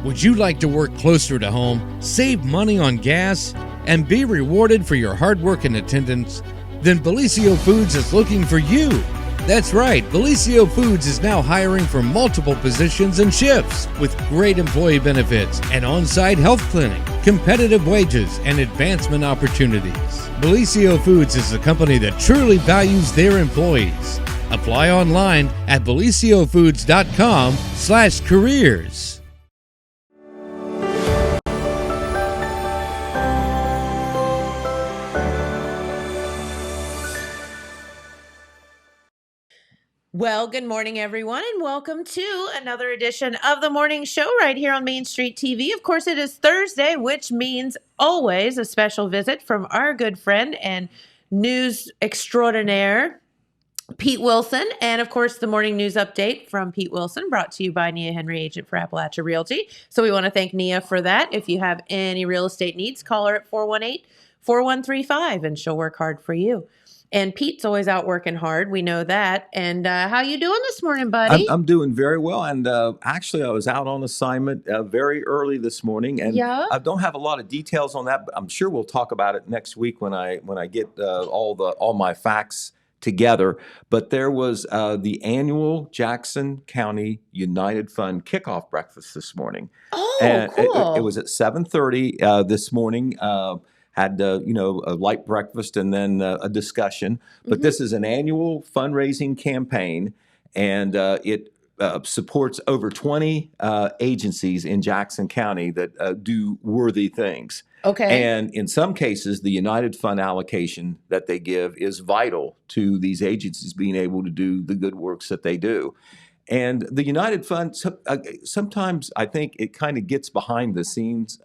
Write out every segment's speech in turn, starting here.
Would you like to work closer to home, save money on gas, and be rewarded for your hard work and attendance? Then Bellisio Foods is looking for you. That's right, Bellisio Foods is now hiring for multiple positions and shifts with great employee benefits, an on-site health clinic, competitive wages, and advancement opportunities. Bellisio Foods is a company that truly values their employees. Apply online at belisiofoods.com/careers. Well, good morning, everyone, and welcome to another edition of the morning show right here on Main Street TV. Of course, it is Thursday, which means always a special visit from our good friend and news extraordinaire, Pete Wilson. And of course, the morning news update from Pete Wilson, brought to you by Nia Henry, agent for Appalachia Realty. So we want to thank Nia for that. If you have any real estate needs, call her at 418-4135, and she'll work hard for you. And Pete's always out working hard. We know that. And how you doing this morning, buddy? I'm doing very well. And actually, I was out on assignment very early this morning. And I don't have a lot of details on that, but I'm sure we'll talk about it next week when I get all my facts together. But there was the annual Jackson County United Fund kickoff breakfast this morning. Oh, and cool. It was at 7:30 this morning. Had a light breakfast and then a discussion. But this is an annual fundraising campaign, and it supports over 20 agencies in Jackson County that do worthy things. Okay. And in some cases, the United Fund allocation that they give is vital to these agencies being able to do the good works that they do. And the United Fund, sometimes I think it kind of gets behind the scenes.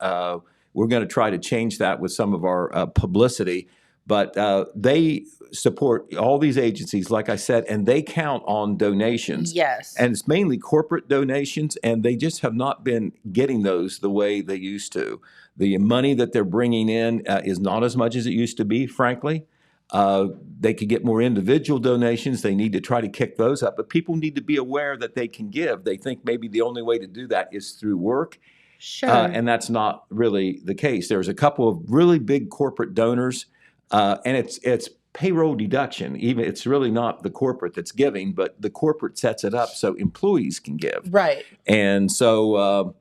We're going to try to change that with some of our publicity, but they support all these agencies, like I said, and they count on donations. Yes. And it's mainly corporate donations, and they just have not been getting those the way they used to. The money that they're bringing in is not as much as it used to be, frankly. They could get more individual donations. They need to try to kick those up, but people need to be aware that they can give. They think maybe the only way to do that is through work. Sure. And that's not really the case. There's a couple of really big corporate donors, and it's payroll deduction. Even it's really not the corporate that's giving, but the corporate sets it up so employees can give. Right. And so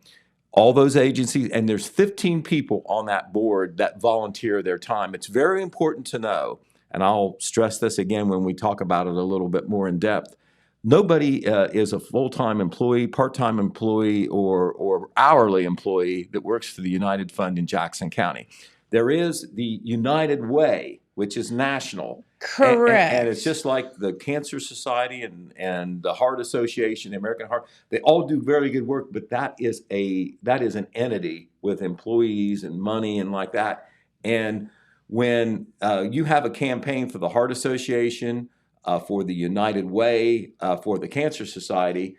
all those agencies, and there's 15 people on that board that volunteer their time. It's very important to know, and I'll stress this again when we talk about it a little bit more in depth. Nobody is a full-time employee, part-time employee, or hourly employee that works for the United Fund in Jackson County. There is the United Way, which is national. Correct. And it's just like the Cancer Society and the Heart Association, the American Heart. They all do very good work, but that is an entity with employees and money and like that. And when you have a campaign for the Heart Association, for the United Way, for the Cancer Society,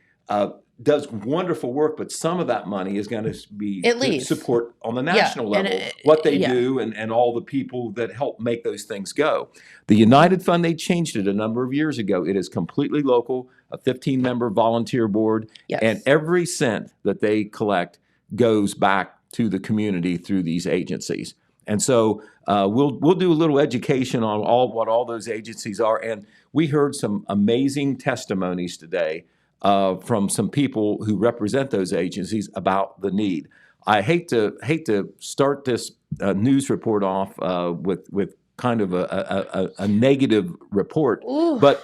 does wonderful work, but some of that money is going to be to support on the national level what they do and all the people that help make those things go. The United Fund, they changed it a number of years ago. It is completely local, a 15-member volunteer board, and every cent that they collect goes back to the community through these agencies. And so we'll do a little education on what all those agencies are. And we heard some amazing testimonies today from some people who represent those agencies about the need. I hate to start this news report off with kind of a negative report, but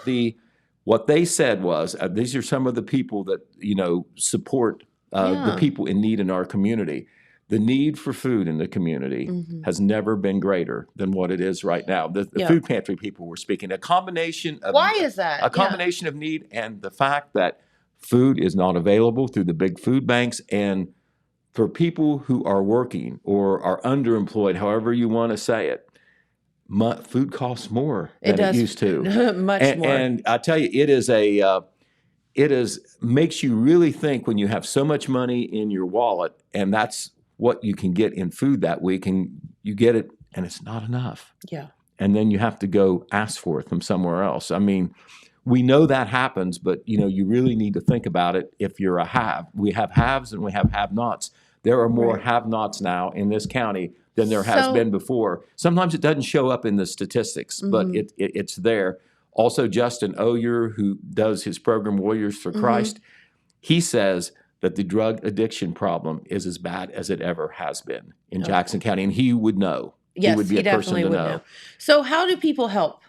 what they said was these are some of the people that support the people in need in our community. The need for food in the community has never been greater than what it is right now. The food pantry people were speaking. A combination of Why is that? A combination of need and the fact that food is not available through the big food banks, and for people who are working or are underemployed, however you want to say it, food costs more than it used to. Much more. And I tell you, it makes you really think when you have so much money in your wallet, and that's what you can get in food that week, and you get it, and it's not enough. Yeah. And then you have to go ask for it from somewhere else. I mean, we know that happens, but you really need to think about it if you're a have. We have haves and we have have-nots. There are more Right. have-nots now in this county than there has been before. Sometimes it doesn't show up in the statistics, but it's there. Also, Justin Oyer, who does his program Warriors for Christ, he says that the drug addiction problem is as bad as it ever has been in Jackson County, and he would know. Yes, he would be a person definitely to would know. So how do people help,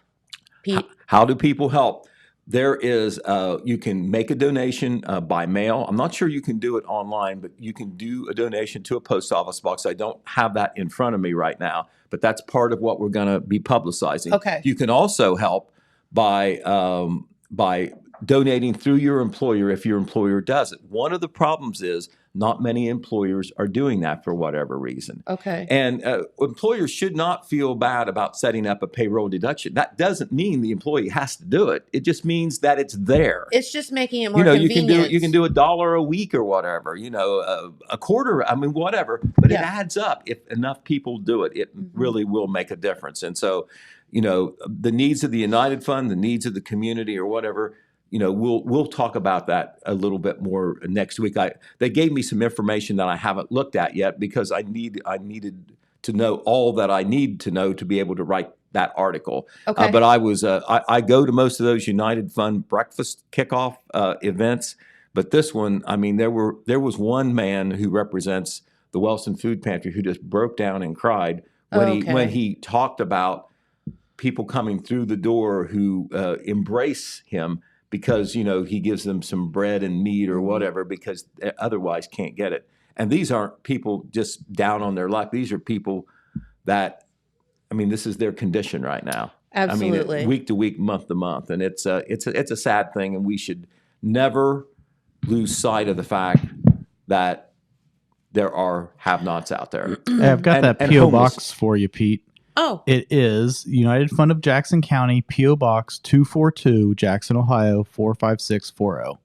Pete? How do people help? There is, you can make a donation by mail. I'm not sure you can do it online, but you can do a donation to a post office box. I don't have that in front of me right now, but that's part of what we're going to be publicizing. Okay. You can also help by donating through your employer if your employer does it. One of the problems is not many employers are doing that for whatever reason. Okay. And employers should not feel bad about setting up a payroll deduction. That doesn't mean the employee has to do it. It just means that it's there. It's just making it more you convenient. You can do $1 a week or whatever, a quarter, whatever, but it adds up. If enough people do it, it really will make a difference. And so, the needs of the United Fund, the needs of the community or whatever, we'll talk about that a little bit more next week. They gave me some information that I haven't looked at yet because I needed to know all that I need to know to be able to write that article. Okay. But I go to most of those United Fund breakfast kickoff events. But this one, there was one man who represents the Wellston Food Pantry who just broke down and cried when he talked about people coming through the door who embrace him because, he gives them some bread and meat or whatever because they otherwise can't get it. And these aren't people just down on their luck. These are people that, this is their condition right now. Absolutely. Week to week, month to month. And it's a sad thing. And we should never lose sight of the fact that there are have-nots out there. Hey, I've got that P.O. box for you, Pete. Oh. It is United Fund of Jackson County, P.O. Box 242, Jackson, Ohio, 45640.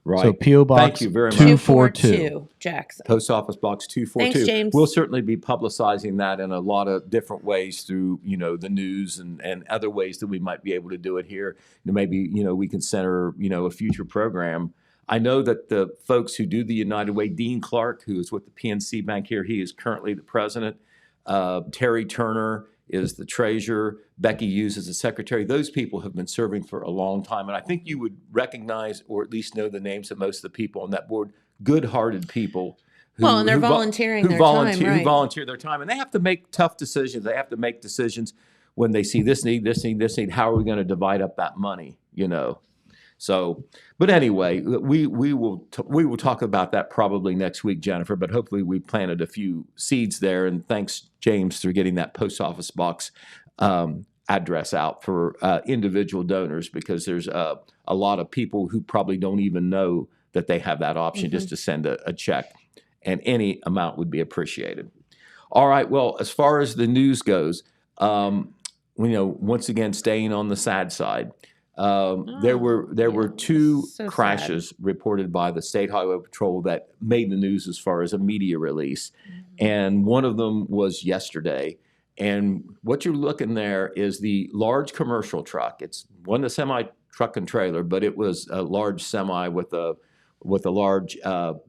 Right. So P.O. Box Thank you very much. 242, Jackson. Post Office Box 242. Thanks, James. We'll certainly be publicizing that in a lot of different ways through, the news and other ways that we might be able to do it here. Maybe, we can center, a future program. I know that the folks who do the United Way, Dean Clark, who is with the PNC Bank here, he is currently the president. Terry Turner is the treasurer. Becky Hughes is the secretary. Those people have been serving for a long time. And I think you would recognize or at least know the names of most of the people on that board, good-hearted people. And they're volunteering their time, right? Who volunteer their time. And they have to make tough decisions. They have to make decisions when they see this need, this need, this need. How are we going to divide up that money, So, but anyway, we will talk about that probably next week, Jennifer. But hopefully, we planted a few seeds there. And thanks, James, for getting that post office box address out for individual donors because there's a lot of people who probably don't even know that they have that option just to send a check, and any amount would be appreciated. All right. Well, as far as the news goes, once again, staying on the sad side. There were two crashes reported by the State Highway Patrol that made the news as far as a media release. And one of them was yesterday. And what you're looking there is the large commercial truck. It wasn't a semi truck and trailer, but it was a large semi with a large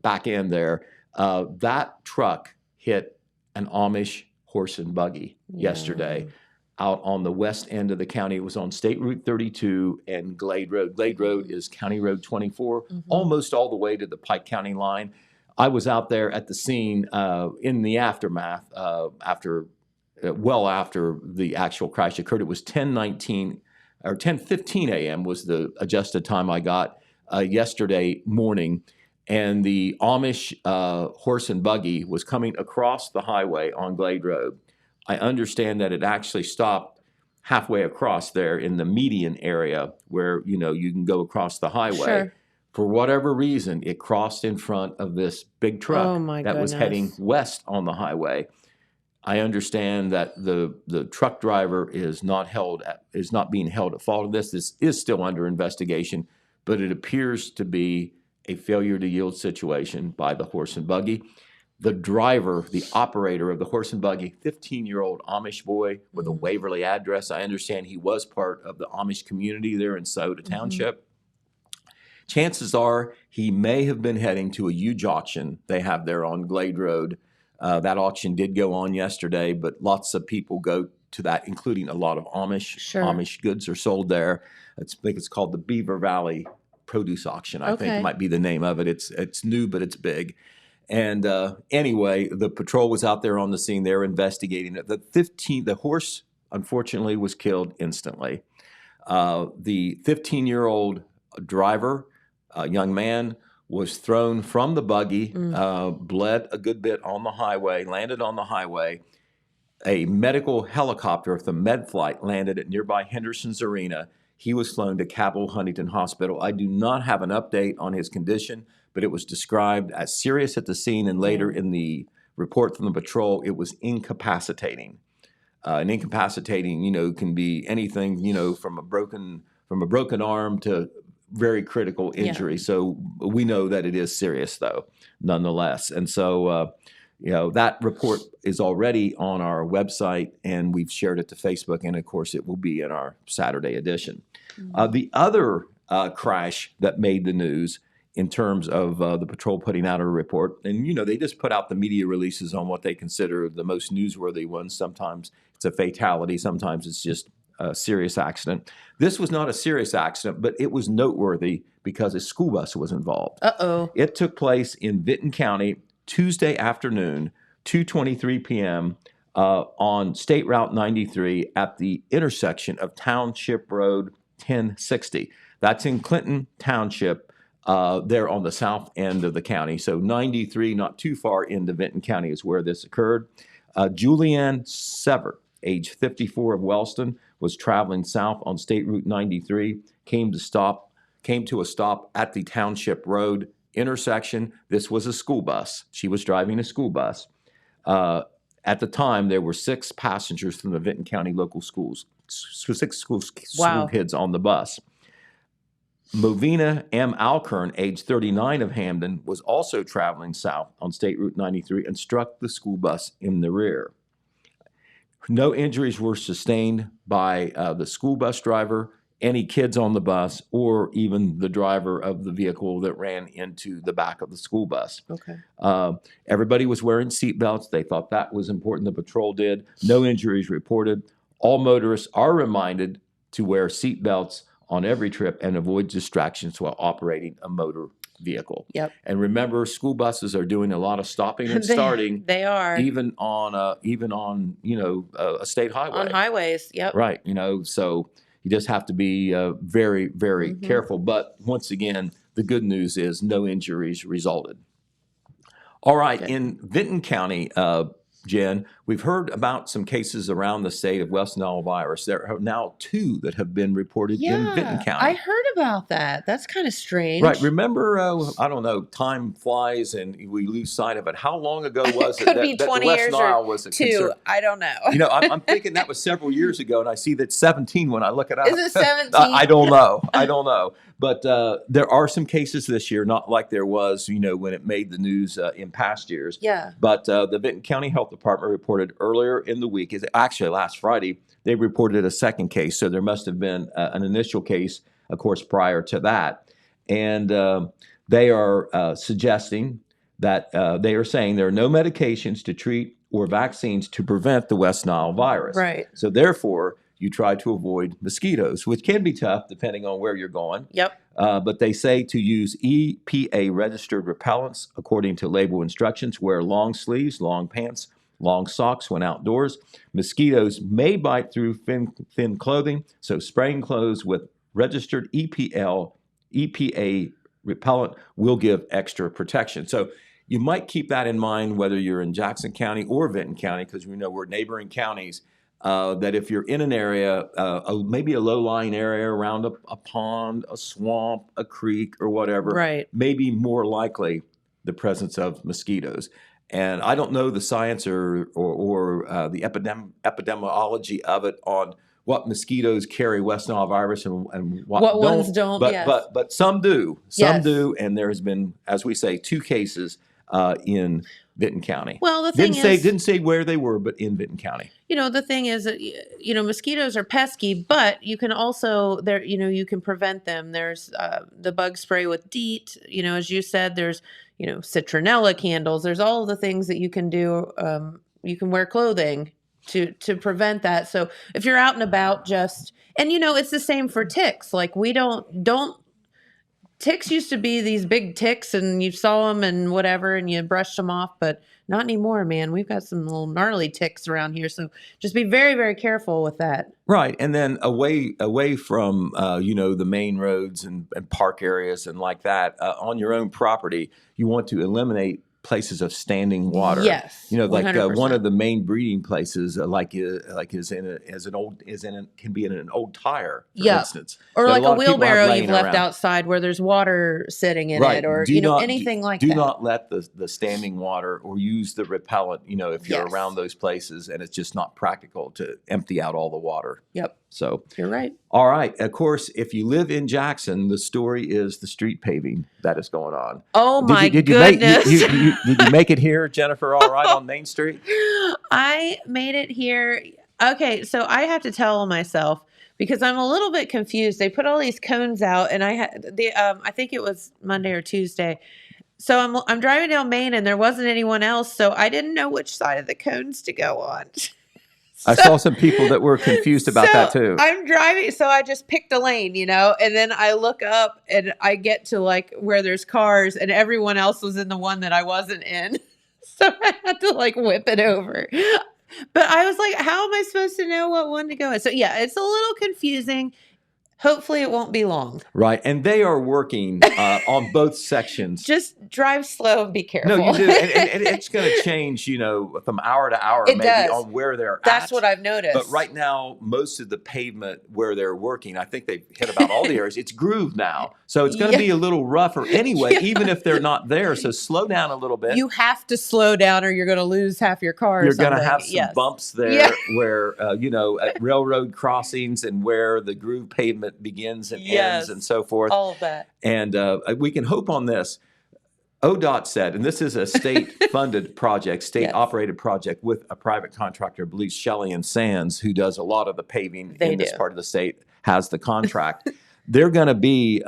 back end there. That truck hit an Amish horse and buggy yesterday. Out on the west end of the county. It was on State Route 32 and Glade Road. Glade Road is County Road 24, almost all the way to the Pike County line. I was out there at the scene in the aftermath, after the actual crash occurred. It was 10:19 or 10:15 a.m. was the adjusted time I got yesterday morning. And the Amish horse and buggy was coming across the highway on Glade Road. I understand that it actually stopped halfway across there in the median area where, you can go across the highway. Sure. For whatever reason, it crossed in front of this big truck was heading west on the highway. I understand that the truck driver is not being held at fault of this. This is still under investigation, but it appears to be a failure to yield situation by the horse and buggy. The driver, the operator of the horse and buggy, 15-year-old Amish boy with a Waverly address. I understand he was part of the Amish community there in Sauda Township. Chances are he may have been heading to a huge auction they have there on Glade Road. That auction did go on yesterday, but lots of people go to that, including a lot of Amish. Sure. Amish goods are sold there. I think it's called the Beaver Valley Produce Auction. I think Okay. it might be the name of it. It's new, but it's big. And anyway, the patrol was out there on the scene. They're investigating it. The horse, unfortunately, was killed instantly. The 15-year-old driver, young man, was thrown from the buggy, bled a good bit on the highway, landed on the highway. A medical helicopter, the med flight, landed at nearby Henderson's Arena. He was flown to Cabell Huntington Hospital. I do not have an update on his condition, but it was described as serious at the scene, and later in the report from the patrol, it was incapacitating. And incapacitating, can be anything, from a broken arm to very critical injury. Yeah. So we know that it is serious, though, nonetheless. And so, that report is already on our website, and we've shared it to Facebook, and of course, it will be in our Saturday edition. The other crash that made the news in terms of the patrol putting out a report, and they just put out the media releases on what they consider the most newsworthy ones. Sometimes it's a fatality, sometimes it's just a serious accident. This was not a serious accident, but it was noteworthy because a school bus was involved. Uh-oh. It took place in Vinton County Tuesday afternoon, 2:23 p.m. On State Route 93 at the intersection of Township Road 1060. That's in Clinton Township, there on the south end of the county. So 93, not too far into Vinton County, is where this occurred. Julianne Severt, age 54, of Wellston, was traveling south on State Route 93, came to a stop at the Township Road intersection. This was a school bus. She was driving a school bus. At the time, there were 6 passengers from the Vinton County local schools, 6 school kids on the bus. Movina M. Alkern, age 39, of Hamden, was also traveling south on State Route 93 and struck the school bus in the rear. No injuries were sustained by the school bus driver, any kids on the bus, or even the driver of the vehicle that ran into the back of the school bus. Okay. Everybody was wearing seatbelts. They thought that was important. The patrol did. No injuries reported. All motorists are reminded to wear seatbelts on every trip and avoid distractions while operating a motor vehicle. Yep. And remember, school buses are doing a lot of stopping and starting. They are. Even on a state highway. On highways. Yep. Right. So you just have to be very, very careful. But once again, the good news is no injuries resulted. All right. Okay. In Vinton County, Jen, we've heard about some cases around the state of West Nile virus. There are now 2 that have been reported in Vinton County. I heard about that. That's kind of strange. Right. Remember, I don't know, time flies and we lose sight of it. How long ago was it Could be 20 that West years Nile or was a 2. concern? I don't know. I'm thinking that was several years ago, and I see that 17 when I look it up. Is it 17? I don't know. But there are some cases this year, not like there was, when it made the news in past years. Yeah. But the Vinton County Health Department reported earlier in the week, actually last Friday, they reported a second case. So there must have been an initial case, of course, prior to that. And they are suggesting that they are saying there are no medications to treat or vaccines to prevent the West Nile virus. Right. So therefore, you try to avoid mosquitoes, which can be tough depending on where you're going. Yep. But they say to use EPA-registered repellents according to label instructions, wear long sleeves, long pants, long socks when outdoors. Mosquitoes may bite through thin clothing, so spraying clothes with registered EPA repellent will give extra protection. So you might keep that in mind whether you're in Jackson County or Vinton County, because we know we're neighboring counties. That if you're in an area, maybe a low-lying area around a pond, a swamp, a creek, or whatever, Right. maybe more likely the presence of mosquitoes. And I don't know the science or the epidemiology of it on what mosquitoes carry West Nile virus and what don't. Ones don't. But yes. but some do. Yes. Do, and there has been, as we say, 2 cases in Benton County. Well, the thing didn't say where they were, but in Benton County. The thing is that, mosquitoes are pesky, but you can also, you can prevent them. There's the bug spray with DEET, as you said, there's, citronella candles. There's all of the things that you can do. You can wear clothing to prevent that. So if you're out and about, and it's the same for ticks. Like ticks used to be these big ticks and you saw them and whatever and you brushed them off, but not anymore, man. We've got some little gnarly ticks around here. So just be very, very careful with that. Right. And then away from, the main roads and park areas and like that, on your own property, you want to eliminate places of standing water. Yes. Like 100%. one of the main breeding places, can be in an old tire, for instance. Or that like a lot of people have wheelbarrow laying you've left around. outside where there's water sitting in Right. it, or anything like that. Do not let the standing water or use the repellent, if you're Yes. around those places and it's just not practical to empty out all the water. Yep. So You're right. all right. Of course, if you live in Jackson, the story is the street paving that is going on. Oh my did goodness. did you make it here, Jennifer, all right, on Main Street? I made it here. Okay, so I have to tell myself because I'm a little bit confused. They put all these cones out, and I think it was Monday or Tuesday. So I'm driving down Main, and there wasn't anyone else, so I didn't know which side of the cones to go on. I saw some people that were confused about that too. I'm driving, so I just picked a lane, and then I look up and I get to like where there's cars, and everyone else was in the one that I wasn't in. So I had to like whip it over. But I was like, how am I supposed to know what one to go in? So yeah, it's a little confusing. Hopefully it won't be long. Right. And they are working on both sections. Just drive slow and be careful. No, you do. And it's going to change, from hour to hour, It maybe does. on where they're That's at. what I've noticed. But right now, most of the pavement where they're working, I think they've hit about all the areas. It's grooved now. So it's going to be a little rougher anyway, even if they're not there. So slow down a little bit. You have to slow down or you're going to lose half your car. You're going to have some bumps there where, at railroad crossings and where the groove pavement begins and ends and so forth. All of that. And we can hope on this. ODOT said, and this is a state-funded project, state-operated project with a private contractor, I believe Shelley and Sands, who does a lot of the paving in this part of the state, has the contract. They're going to be,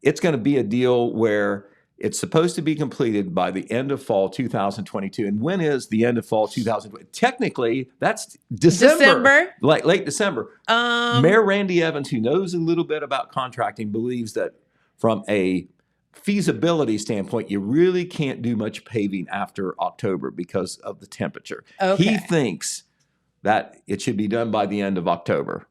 it's going to be a deal where it's supposed to be completed by the end of fall 2022. And when is the end of fall 2020? Technically, that's December. Like late December. Mayor Randy Evans, who knows a little bit about contracting, believes that from a feasibility standpoint, you really can't do much paving after October because of the temperature. Okay. He thinks that it should be done by the end of October.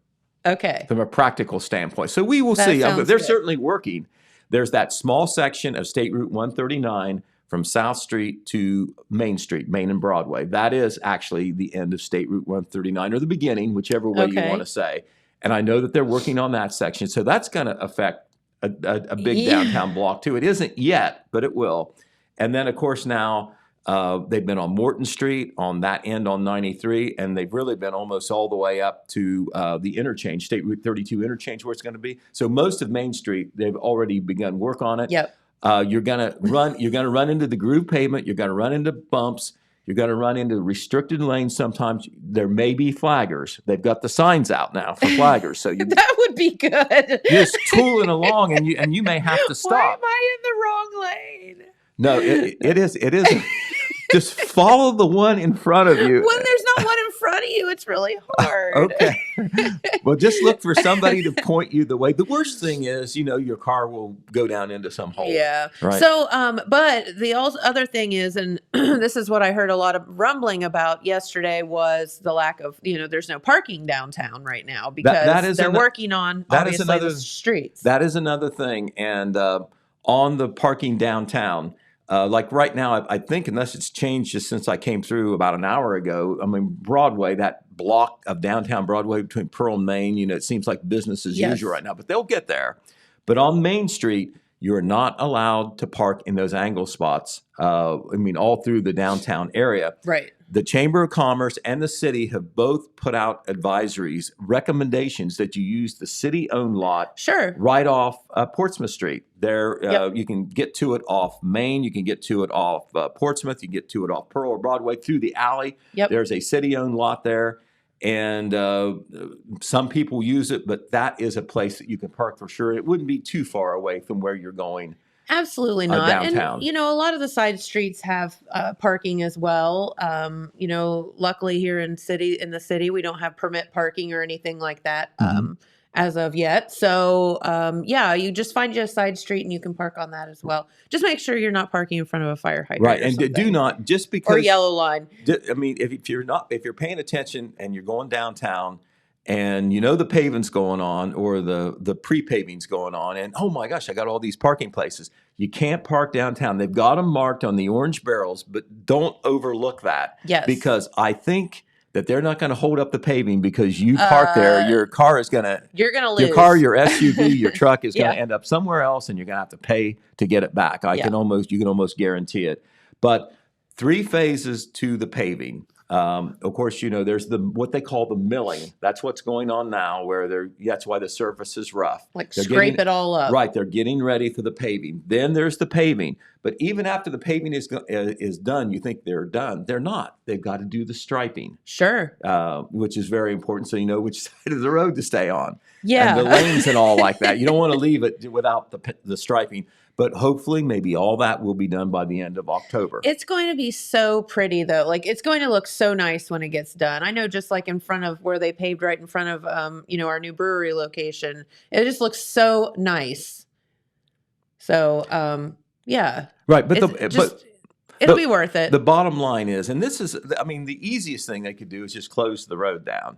Okay. From a practical standpoint. So we will see. They're certainly working. There's that small section of State Route 139 from South Street to Main Street, Main and Broadway. That is actually the end of State Route 139, or the beginning, whichever way you want to say. And I know that they're working on that section. So that's going to affect a big downtown block too. It isn't yet, but it will. And then, of course, now they've been on Morton Street, on that end on 93, and they've really been almost all the way up to the interchange, State Route 32 interchange, where it's going to be. So most of Main Street, they've already begun work on it. Yep. You're going to run into the groove pavement. You're going to run into bumps. You're going to run into restricted lanes. Sometimes there may be flaggers. They've got the signs out now for flaggers. So that would be good. You're just tooling along, and you may have to stop. Why am I in the wrong lane? No, it is. Just follow the one in front of you. When there's not one in front of you, it's really hard. Okay. Well, just look for somebody to point you the way. The worst thing is, your car will go down into some hole. Yeah. Right. So, but the other thing is, and this is what I heard a lot of rumbling about yesterday, was the lack of, there's no parking downtown right now because they're working on obviously the streets. That is another thing. And on the parking downtown, like right now, I think, unless it's changed just since I came through about an hour ago, Broadway, that block of downtown Broadway between Pearl and Main, it seems like business as usual right now, but they'll get there. But on Main Street, You're not allowed to park in those angle spots. All through the downtown area. Right. The Chamber of Commerce and the city have both put out advisories, recommendations that you use the city-owned lot Sure. right off Portsmouth Street. There, Yep. you can get to it off Main, you can get to it off Portsmouth, you can get to it off Pearl or Broadway through the alley. Yep. There's a city-owned lot there, and some people use it, but that is a place that you can park for sure. It wouldn't be too far away from where you're going. Absolutely not. Downtown. And, a lot of the side streets have parking as well. Luckily here in the city, we don't have permit parking or anything like that as of yet. So, you just find you a side street and you can park on that as well. Just make sure you're not parking in front of a fire hydrant. Right. or And do something. not, just because. Or yellow line. If you're paying attention and you're going downtown and the paving's going on or the pre-paving's going on, and oh my gosh, I got all these parking places. You can't park downtown. They've got them marked on the orange barrels, but don't overlook that. Yes. Because I think that they're not going to hold up the paving because you park there. Your car is going to. You're going to lose. Your car, your SUV, your truck is going Yeah. to end up somewhere else, and you're going to have to pay to get it back. You can almost guarantee it. But 3 phases to the paving. Of course, there's what they call the milling. That's what's going on now, where that's why the surface is rough. Scrape it all up. Right, they're getting ready for the paving. Then there's the paving. But even after the paving is done, you think they're done. They're not. They've got to do the striping. Sure. Which is very important, so you know which side of the road to stay on. Yeah. And the lanes and all like that. You don't want to leave it without the striping. But hopefully, maybe all that will be done by the end of October. It's going to be so pretty, though. It's going to look so nice when it gets done. I know, just in front of where they paved right in front of, our new brewery location, it just looks so nice. So, yeah. Right, but it'll be worth it. The bottom line is, and this is, the easiest thing they could do is just close the road down.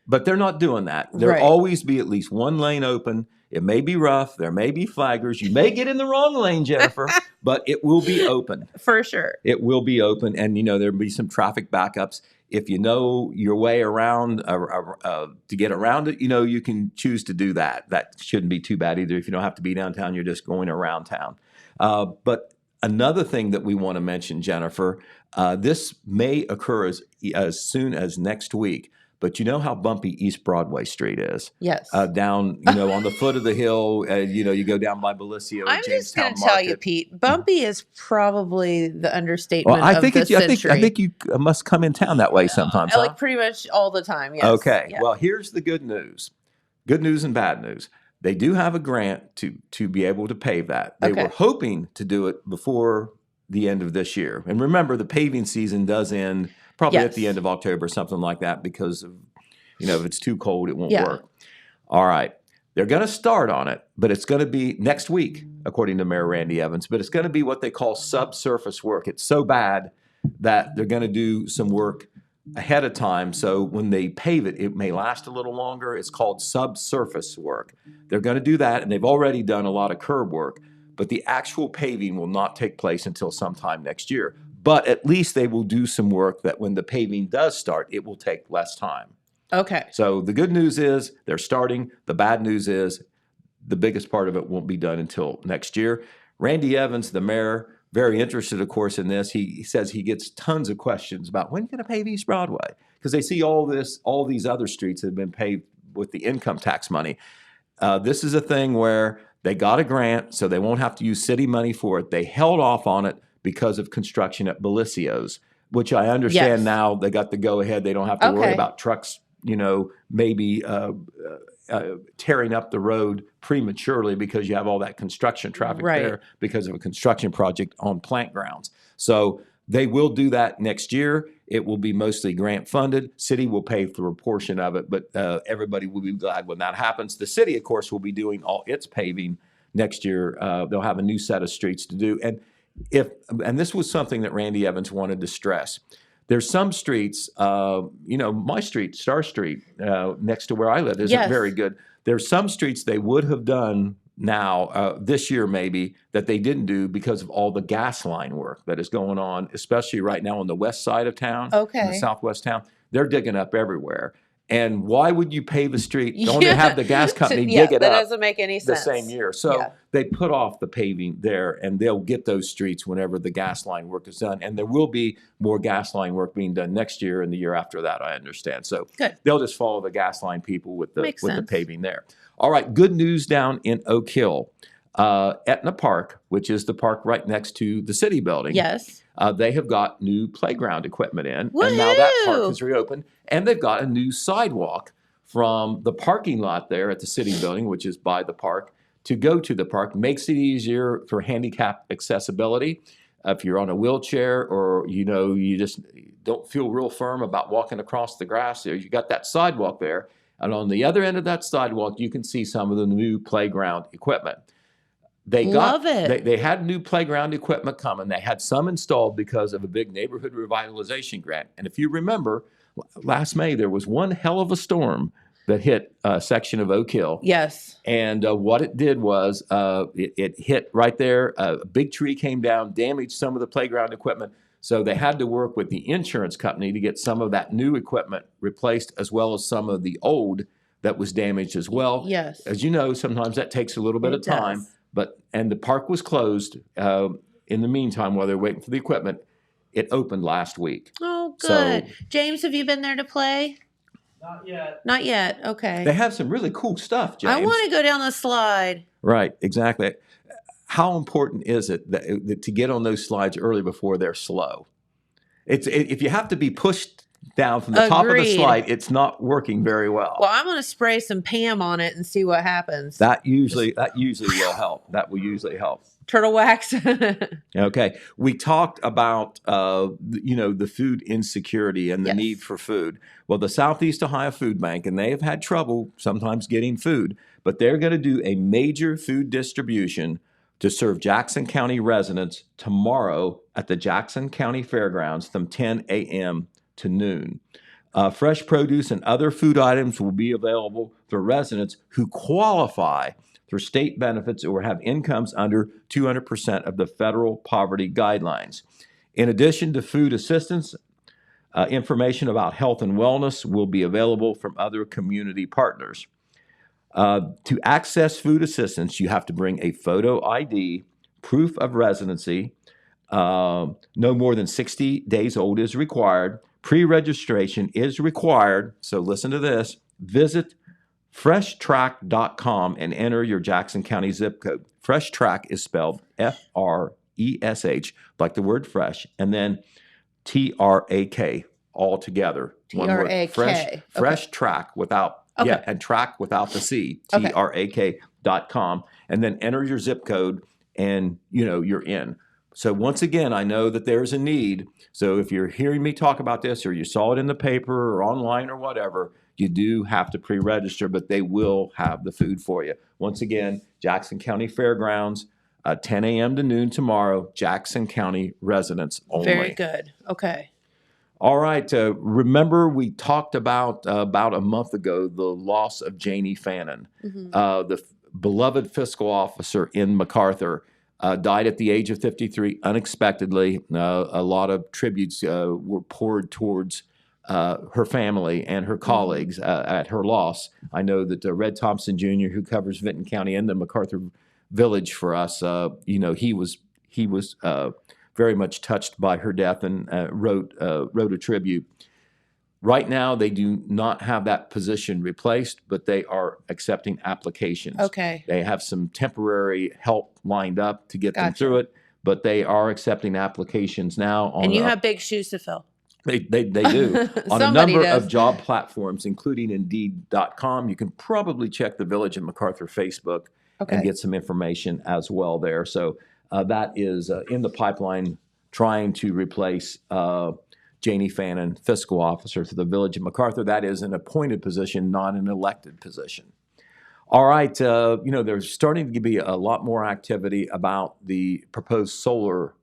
But they're not doing that. There'll always be at least one lane open. It may be rough. There may be flaggers. You may get in the wrong lane, Jennifer, but it will be open. For sure. It will be open. And, there'll be some traffic backups. If you know your way around to get around it, you can choose to do that. That shouldn't be too bad either. If you don't have to be downtown, you're just going around town. But another thing that we want to mention, Jennifer, this may occur as soon as next week. But you know how bumpy East Broadway Street is? Yes. Down, on the foot of the hill, you go down by Belicio. I'm just going to tell you, Pete, bumpy is probably the understatement of the century. I think you must come in town that way sometimes. Pretty much all the time, yes. Okay. Yeah. Well, here's the good news. Good news and bad news. They do have a grant to be able to pave that. They were hoping to do it before the end of this year. And remember, the paving season does end probably at the end of October, something like that, because of, if it's too cold, it won't work. All right. They're going to start on it, but it's going to be next week, according to Mayor Randy Evans. But it's going to be what they call subsurface work. It's so bad that they're going to do some work ahead of time. So when they pave it, it may last a little longer. It's called subsurface work. They're going to do that, and they've already done a lot of curb work. But the actual paving will not take place until sometime next year. But at least they will do some work that when the paving does start, it will take less time. Okay. So the good news is they're starting. The bad news is the biggest part of it won't be done until next year. Randy Evans, the mayor, very interested, of course, in this. He says he gets tons of questions about when you're going to pave East Broadway, because they see all these other streets that have been paved with the income tax money. This is a thing where they got a grant, so they won't have to use city money for it. They held off on it because of construction at Belicio's, which I understand now they got the go-ahead. They don't have to worry about trucks, maybe tearing up the road prematurely because you have all that construction traffic there because of a construction project on plant grounds. So they will do that next year. It will be mostly grant funded. City will pay for a portion of it, but everybody will be glad when that happens. The city, of course, will be doing all its paving next year. They'll have a new set of streets to do. And this was something that Randy Evans wanted to stress. There's some streets, my street, Star Street, next to where I live, isn't very good. There's some streets they would have done now, this year maybe, that they didn't do because of all the gas line work that is going on, especially right now on the west side of town, in the southwest town. They're digging up everywhere. And why would you pave a street only to have the gas company Yeah, dig it that up doesn't make any the sense. same year? So Yeah. they put off the paving there, and they'll get those streets whenever the gas line work is done. And there will be more gas line work being done next year and the year after that, I understand. So Good. they'll just follow the gas line people with the Makes the sense. paving there. All right, good news down in Oak Hill. Etna Park, which is the park right next to the city building. Yes. They have got new playground equipment in, and now that park Woohoo! is reopened, and they've got a new sidewalk from the parking lot there at the city building, which is by the park, to go to the park. Makes it easier for handicap accessibility. If you're on a wheelchair or, you just don't feel real firm about walking across the grass there, you got that sidewalk there. And on the other end of that sidewalk, you can see some of the new playground equipment. Love it. They had new playground equipment coming. They had some installed because of a big neighborhood revitalization grant. And if you remember, last May, there was one hell of a storm that hit a section of Oak Hill. Yes. And what it did was it hit right there. A big tree came down, damaged some of the playground equipment. So they had to work with the insurance company to get some of that new equipment replaced, as well as some of the old that was damaged as well. Yes. As you know, sometimes that takes a little bit of time. does. And the park was closed in the meantime while they're waiting for the equipment. It opened last week. Oh, So- good. James, have you been there to play? Not yet. Not yet. Okay. They have some really cool stuff, James. I want to go down the slide. Right, exactly. How important is it that to get on those slides early before they're slow? If you have to be pushed down from the top of the Agreed. slide, it's not working very well. Well, I'm going to spray some Pam on it and see what happens. That usually will help. That will usually help. Turtle wax. Okay, we talked about the food insecurity and the Yes. need for food. Well, the Southeast Ohio Food Bank, and they have had trouble sometimes getting food, but they're going to do a major food distribution to serve Jackson County residents tomorrow at the Jackson County Fairgrounds from 10 a.m. to noon. Fresh produce and other food items will be available for residents who qualify for state benefits or have incomes under 200% of the federal poverty guidelines. In addition to food assistance, information about health and wellness will be available from other community partners. To access food assistance, you have to bring a photo ID, proof of residency, no more than 60 days old is required. Pre-registration is required. So listen to this. Visit freshtrack.com and enter your Jackson County zip code. Fresh Track is spelled F-R-E-S-H, like the word fresh, and then T-R-A-K all together. One word. T-R-A-K. Fresh Track without, Okay. and track without the C, Okay. T-R-A-K.com, and then enter your zip code and, you're in. So once again, I know that there's a need. So if you're hearing me talk about this or you saw it in the paper or online or whatever, you do have to pre-register, but they will have the food for you. Once again, Jackson County Fairgrounds, 10 a.m. to noon tomorrow, Jackson County residents only. Very good. Okay. All right. Remember, we talked about a month ago the loss of Janie Fannin, the beloved fiscal officer in MacArthur. Died at the age of 53 unexpectedly. A lot of tributes were poured towards her family and her colleagues at her loss. I know that Red Thompson Jr., who covers Vinton County and the MacArthur Village for us, he was very much touched by her death and wrote a tribute. Right now, they do not have that position replaced, but they are accepting applications. Okay. They have some temporary help lined up to get them Gotcha. through it, but they are accepting applications now. And you have big shoes to fill. They do. On a Somebody number does. of job platforms, including Indeed.com. You can probably check the Village of MacArthur Facebook Okay. and get some information as well there. So that is in the pipeline, trying to replace Janie Fannin, fiscal officer for the Village of MacArthur. That is an appointed position, not an elected position. All right, there's starting to be a lot more activity about the proposed solar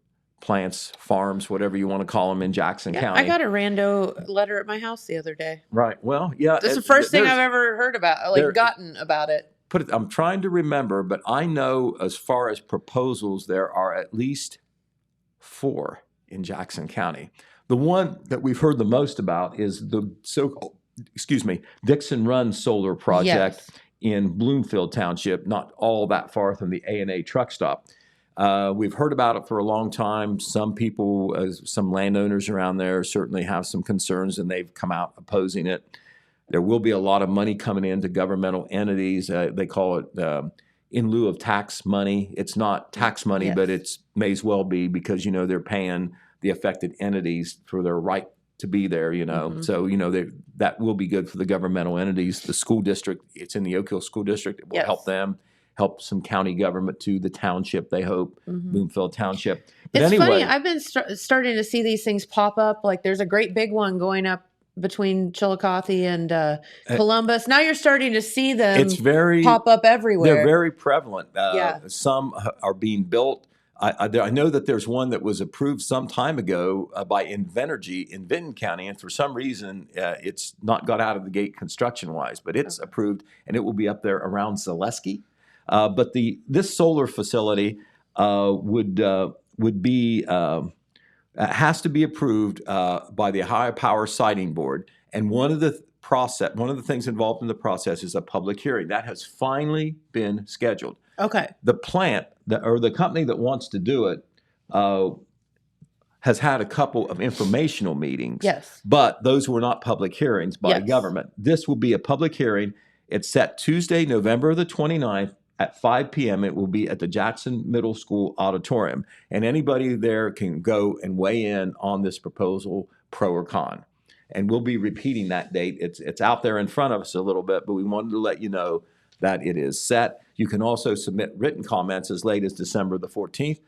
plants, farms, whatever you want to call them in Jackson Yeah, County. I got a rando letter at my house the other day. Right. Well, yeah. That's the first thing there's- I've ever heard about, there- gotten about it. I'm trying to remember, but I know as far as proposals, there are at least 4 in Jackson County. The one that we've heard the most about is the Dixon Run Solar Project Yes. in Bloomfield Township, not all that far from the A&A truck stop. We've heard about it for a long time. Some people, some landowners around there certainly have some concerns, and they've come out opposing it. There will be a lot of money coming into governmental entities. They call it in lieu of tax money. It's not tax money, Yes. but it may as well be because, they're paying the affected entities for their right to be there, Mhm. So, that will be good for the governmental entities. The school district, it's in the Oak Hill School District. It will Yes. help them, help some county government too, the township, they hope, Mhm. Moonville Township. But It's anyway, funny. I've been starting to see these things pop up. Like there's a great big one going up between Chillicothe and Columbus. Now you're starting to see them it's very pop up everywhere. They're very prevalent. Yeah. Some are being built. I know that there's one that was approved some time ago by Invenergy in Vinton County, and for some reason it's not got out of the gate construction-wise, but it's approved, and it will be up there around Zaleski. But this solar facility would be has to be approved by the Ohio Power Siting Board, and one of the things involved in the process is a public hearing that has finally been scheduled. Okay. The plant or the company that wants to do it has had a couple of informational meetings. Yes. But those were not public hearings by the Yes. government. This will be a public hearing. It's set Tuesday, November the 29th at 5 p.m. It will be at the Jackson Middle School auditorium. And anybody there can go and weigh in on this proposal, pro or con. And we'll be repeating that date. It's out there in front of us a little bit, but we wanted to let you know that it is set. You can also submit written comments as late as December the 14th.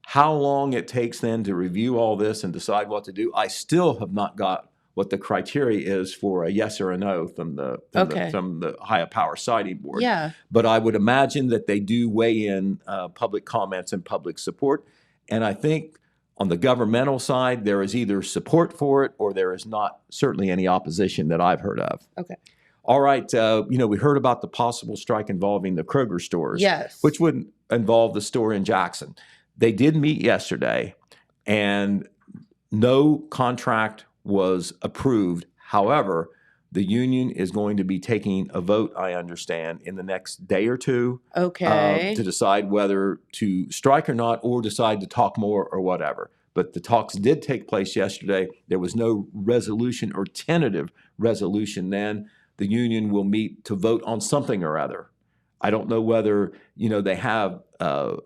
How long it takes then to review all this and decide what to do, I still have not got what the criteria is for a yes or a no from the Ohio Power Siting Board. Yeah. But I would imagine that they do weigh in public comments and public support. And I think on the governmental side, there is either support for it or there is not certainly any opposition that I've heard of. Okay. All right, we heard about the possible strike involving the Kroger stores, Yes. which would involve the store in Jackson. They did meet yesterday, and no contract was approved. However, the union is going to be taking a vote, I understand, in the next day or two Okay. to decide whether to strike or not, or decide to talk more or whatever. But the talks did take place yesterday. There was no resolution or tentative resolution then. The union will meet to vote on something or other. I don't know whether, they have,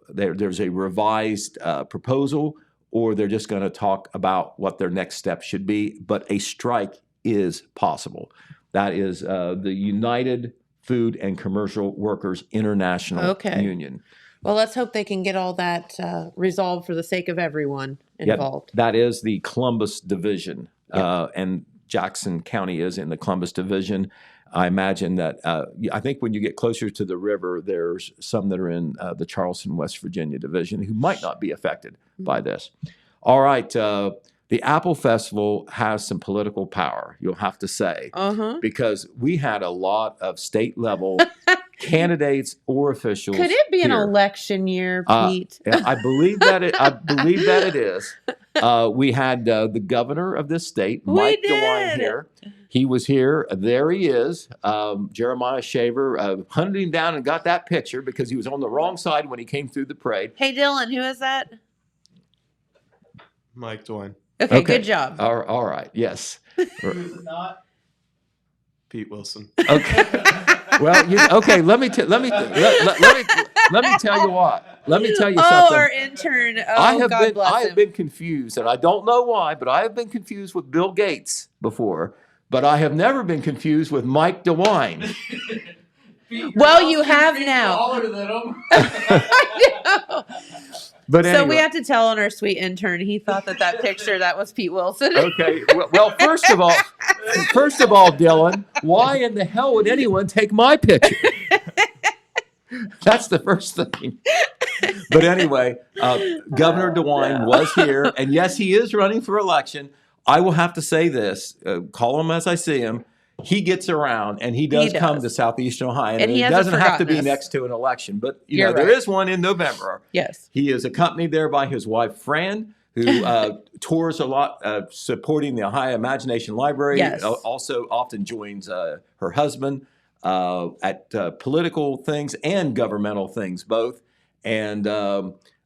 there's a revised proposal, or they're just going to talk about what their next step should be. But a strike is possible. That is the United Food and Commercial Workers International Union. Well, let's hope they can get all that resolved for the sake of everyone involved. Yep, that is the Columbus Division, and Jackson County is in the Columbus Division. I imagine that, I think when you get closer to the river, there's some that are in the Charleston, West Virginia Division who might not be affected by this. All right, the Apple Festival has some political power, you'll have to say, because we had a lot of state level candidates or officials. Could it be here. an election year, Pete? I believe that it is. We had the governor of this state, Mike DeWine, here. He was here. There he is. Jeremiah Shaver hunted him down and got that picture because he was on the wrong side when he came through the parade. Hey, Dylan, who is that? Mike DeWine. Okay, good job. All right. Yes. Not Pete Wilson. Okay. Well, let me tell you what. Let me tell you something. Our intern. I have been confused, and I don't know why, but I have been confused with Bill Gates before, but I have never been confused with Mike DeWine. Well, you have now. Taller than him. I know. But anyway. So we have to tell on our sweet intern. He thought that picture that was Pete Wilson. Okay. Well, first of all, Dylan, why in the hell would anyone take my picture? That's the first thing. But anyway, Governor DeWine was here, and yes, he is running for election. I will have to say this: call him as I see him. He gets around, and he does come to Southeastern Ohio, and he doesn't have to be next to an election. But there is one in November. Yes, he is accompanied there by his wife Fran. who tours a lot, supporting the Ohio Imagination Library. Yes. Also often joins her husband at political things and governmental things, both. And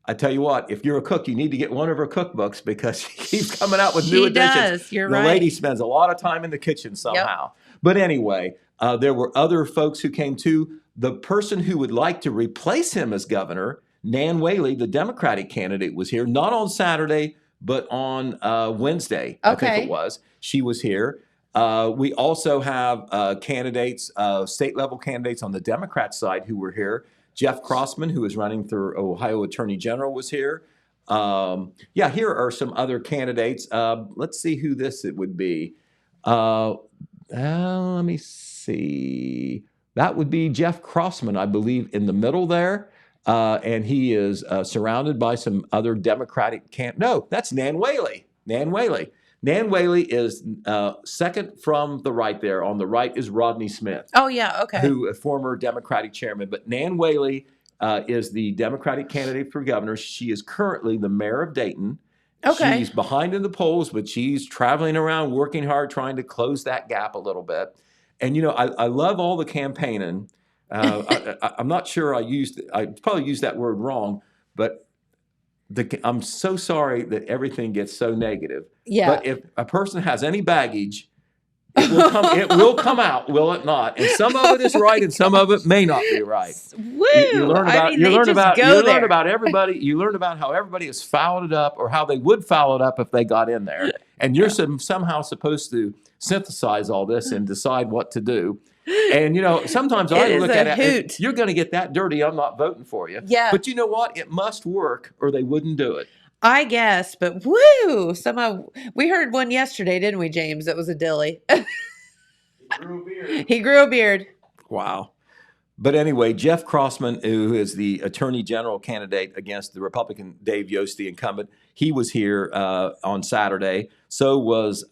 I tell you what, if you're a cook, you need to get one of her cookbooks because she keeps coming out with new She additions. does. You're the right. lady spends a lot of time in the kitchen somehow. But anyway, there were other folks who came too. The person who would like to replace him as governor, Nan Whaley, the Democratic candidate, was here, not on Saturday, but on Wednesday, I think it was. She was here. We also have candidates, state-level candidates on the Democrat side who were here. Jeff Crossman, who is running for Ohio Attorney General, was here. Here are some other candidates. Let's see who it would be. Let me see. That would be Jeff Crossman, I believe, in the middle there. And he is surrounded by some other Democratic No, that's Nan Whaley. Nan Whaley. Nan Whaley is second from the right there. On the right is Rodney Smith. Oh, yeah. Okay. Who, a former Democratic chairman. But Nan Whaley is the Democratic candidate for governor. She is currently the mayor of Dayton. Okay. She's behind in the polls, but she's traveling around, working hard, trying to close that gap a little bit. And, I love all the campaigning. I'm not sure I probably used that word wrong, but I'm so sorry that everything gets so negative. Yeah. But if a person has any baggage, it will come out, will it not? And some of it is right, and some of it may not be right. Woo! You learn about everybody. You learn about how everybody has fouled it up, or how they would foul it up if they got in there. And you're somehow supposed to synthesize all this and decide what to do. And sometimes I look at it. If you're going to get that dirty, I'm not voting for you. Yeah. But you know what? It must work, or they wouldn't do it. I guess, but woo! We heard one yesterday, didn't we, James? That was a dilly. He grew a beard. Wow. But anyway, Jeff Crossman, who is the Attorney General candidate against the Republican Dave Yost, the incumbent, he was here on Saturday. So was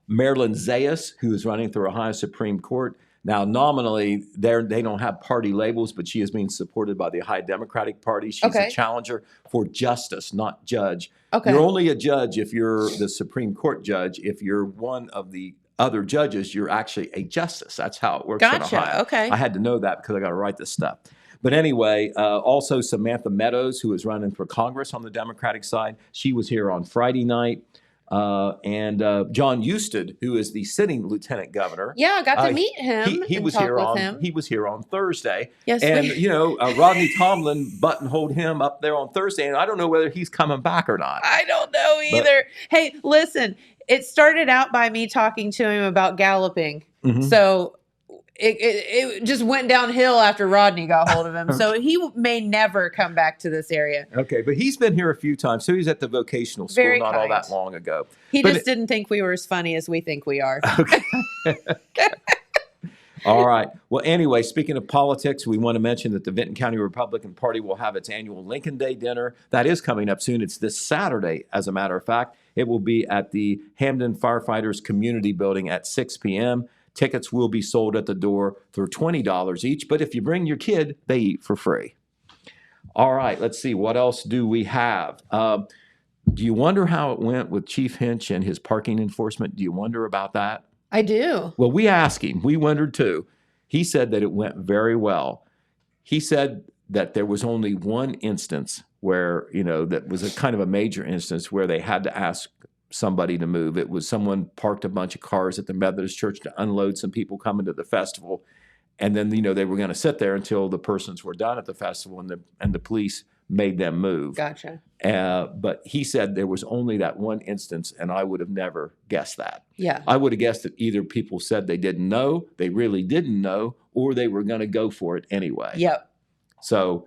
Marilyn Zayas, who is running for Ohio Supreme Court. Now, nominally, they don't have party labels, but she is being supported by the Ohio Democratic Party. She's a challenger for justice, not judge. Okay. You're only a judge if you're the Supreme Court judge. If you're one of the other judges, you're actually a justice. That's how it works in Ohio. Okay. I had to know that because I got to write this stuff. But anyway, also Samantha Meadows, who is running for Congress on the Democratic side. She was here on Friday night. And John Husted, who is the sitting lieutenant governor. Yeah, I got to meet him. He was here on Thursday. Yes, and Rodney Tomlin buttonholed him up there on Thursday, and I don't know whether he's coming back or not. I don't know either. Hey, listen, it started out by me talking to him about galloping. Mm-hmm. So it just went downhill after Rodney got hold of him. So he may never come back to this area. Okay, but he's been here a few times. So he's at the vocational school not all that long ago. He just didn't think we were as funny as we think we are. Okay. All right. Well, anyway, speaking of politics, we want to mention that the Vinton County Republican Party will have its annual Lincoln Day dinner. That is coming up soon. It's this Saturday, as a matter of fact. It will be at the Hamden Firefighters Community Building at 6 p.m. Tickets will be sold at the door for $20 each, but if you bring your kid, they eat for free. All right, let's see. What else do we have? Do you wonder how it went with Chief Hinch and his parking enforcement? Do you wonder about that? I do. Well, we asked him. We wondered too. He said that it went very well. He said that there was only one instance where, that was a kind of a major instance where they had to ask somebody to move. It was someone parked a bunch of cars at the Methodist Church to unload some people coming to the festival. And then, they were going to sit there until the persons were done at the festival, and the police made them move. Gotcha. But he said there was only that one instance, and I would have never guessed that. Yeah. I would have guessed that either people said they didn't know, they really didn't know, or they were going to go for it anyway. Yep. So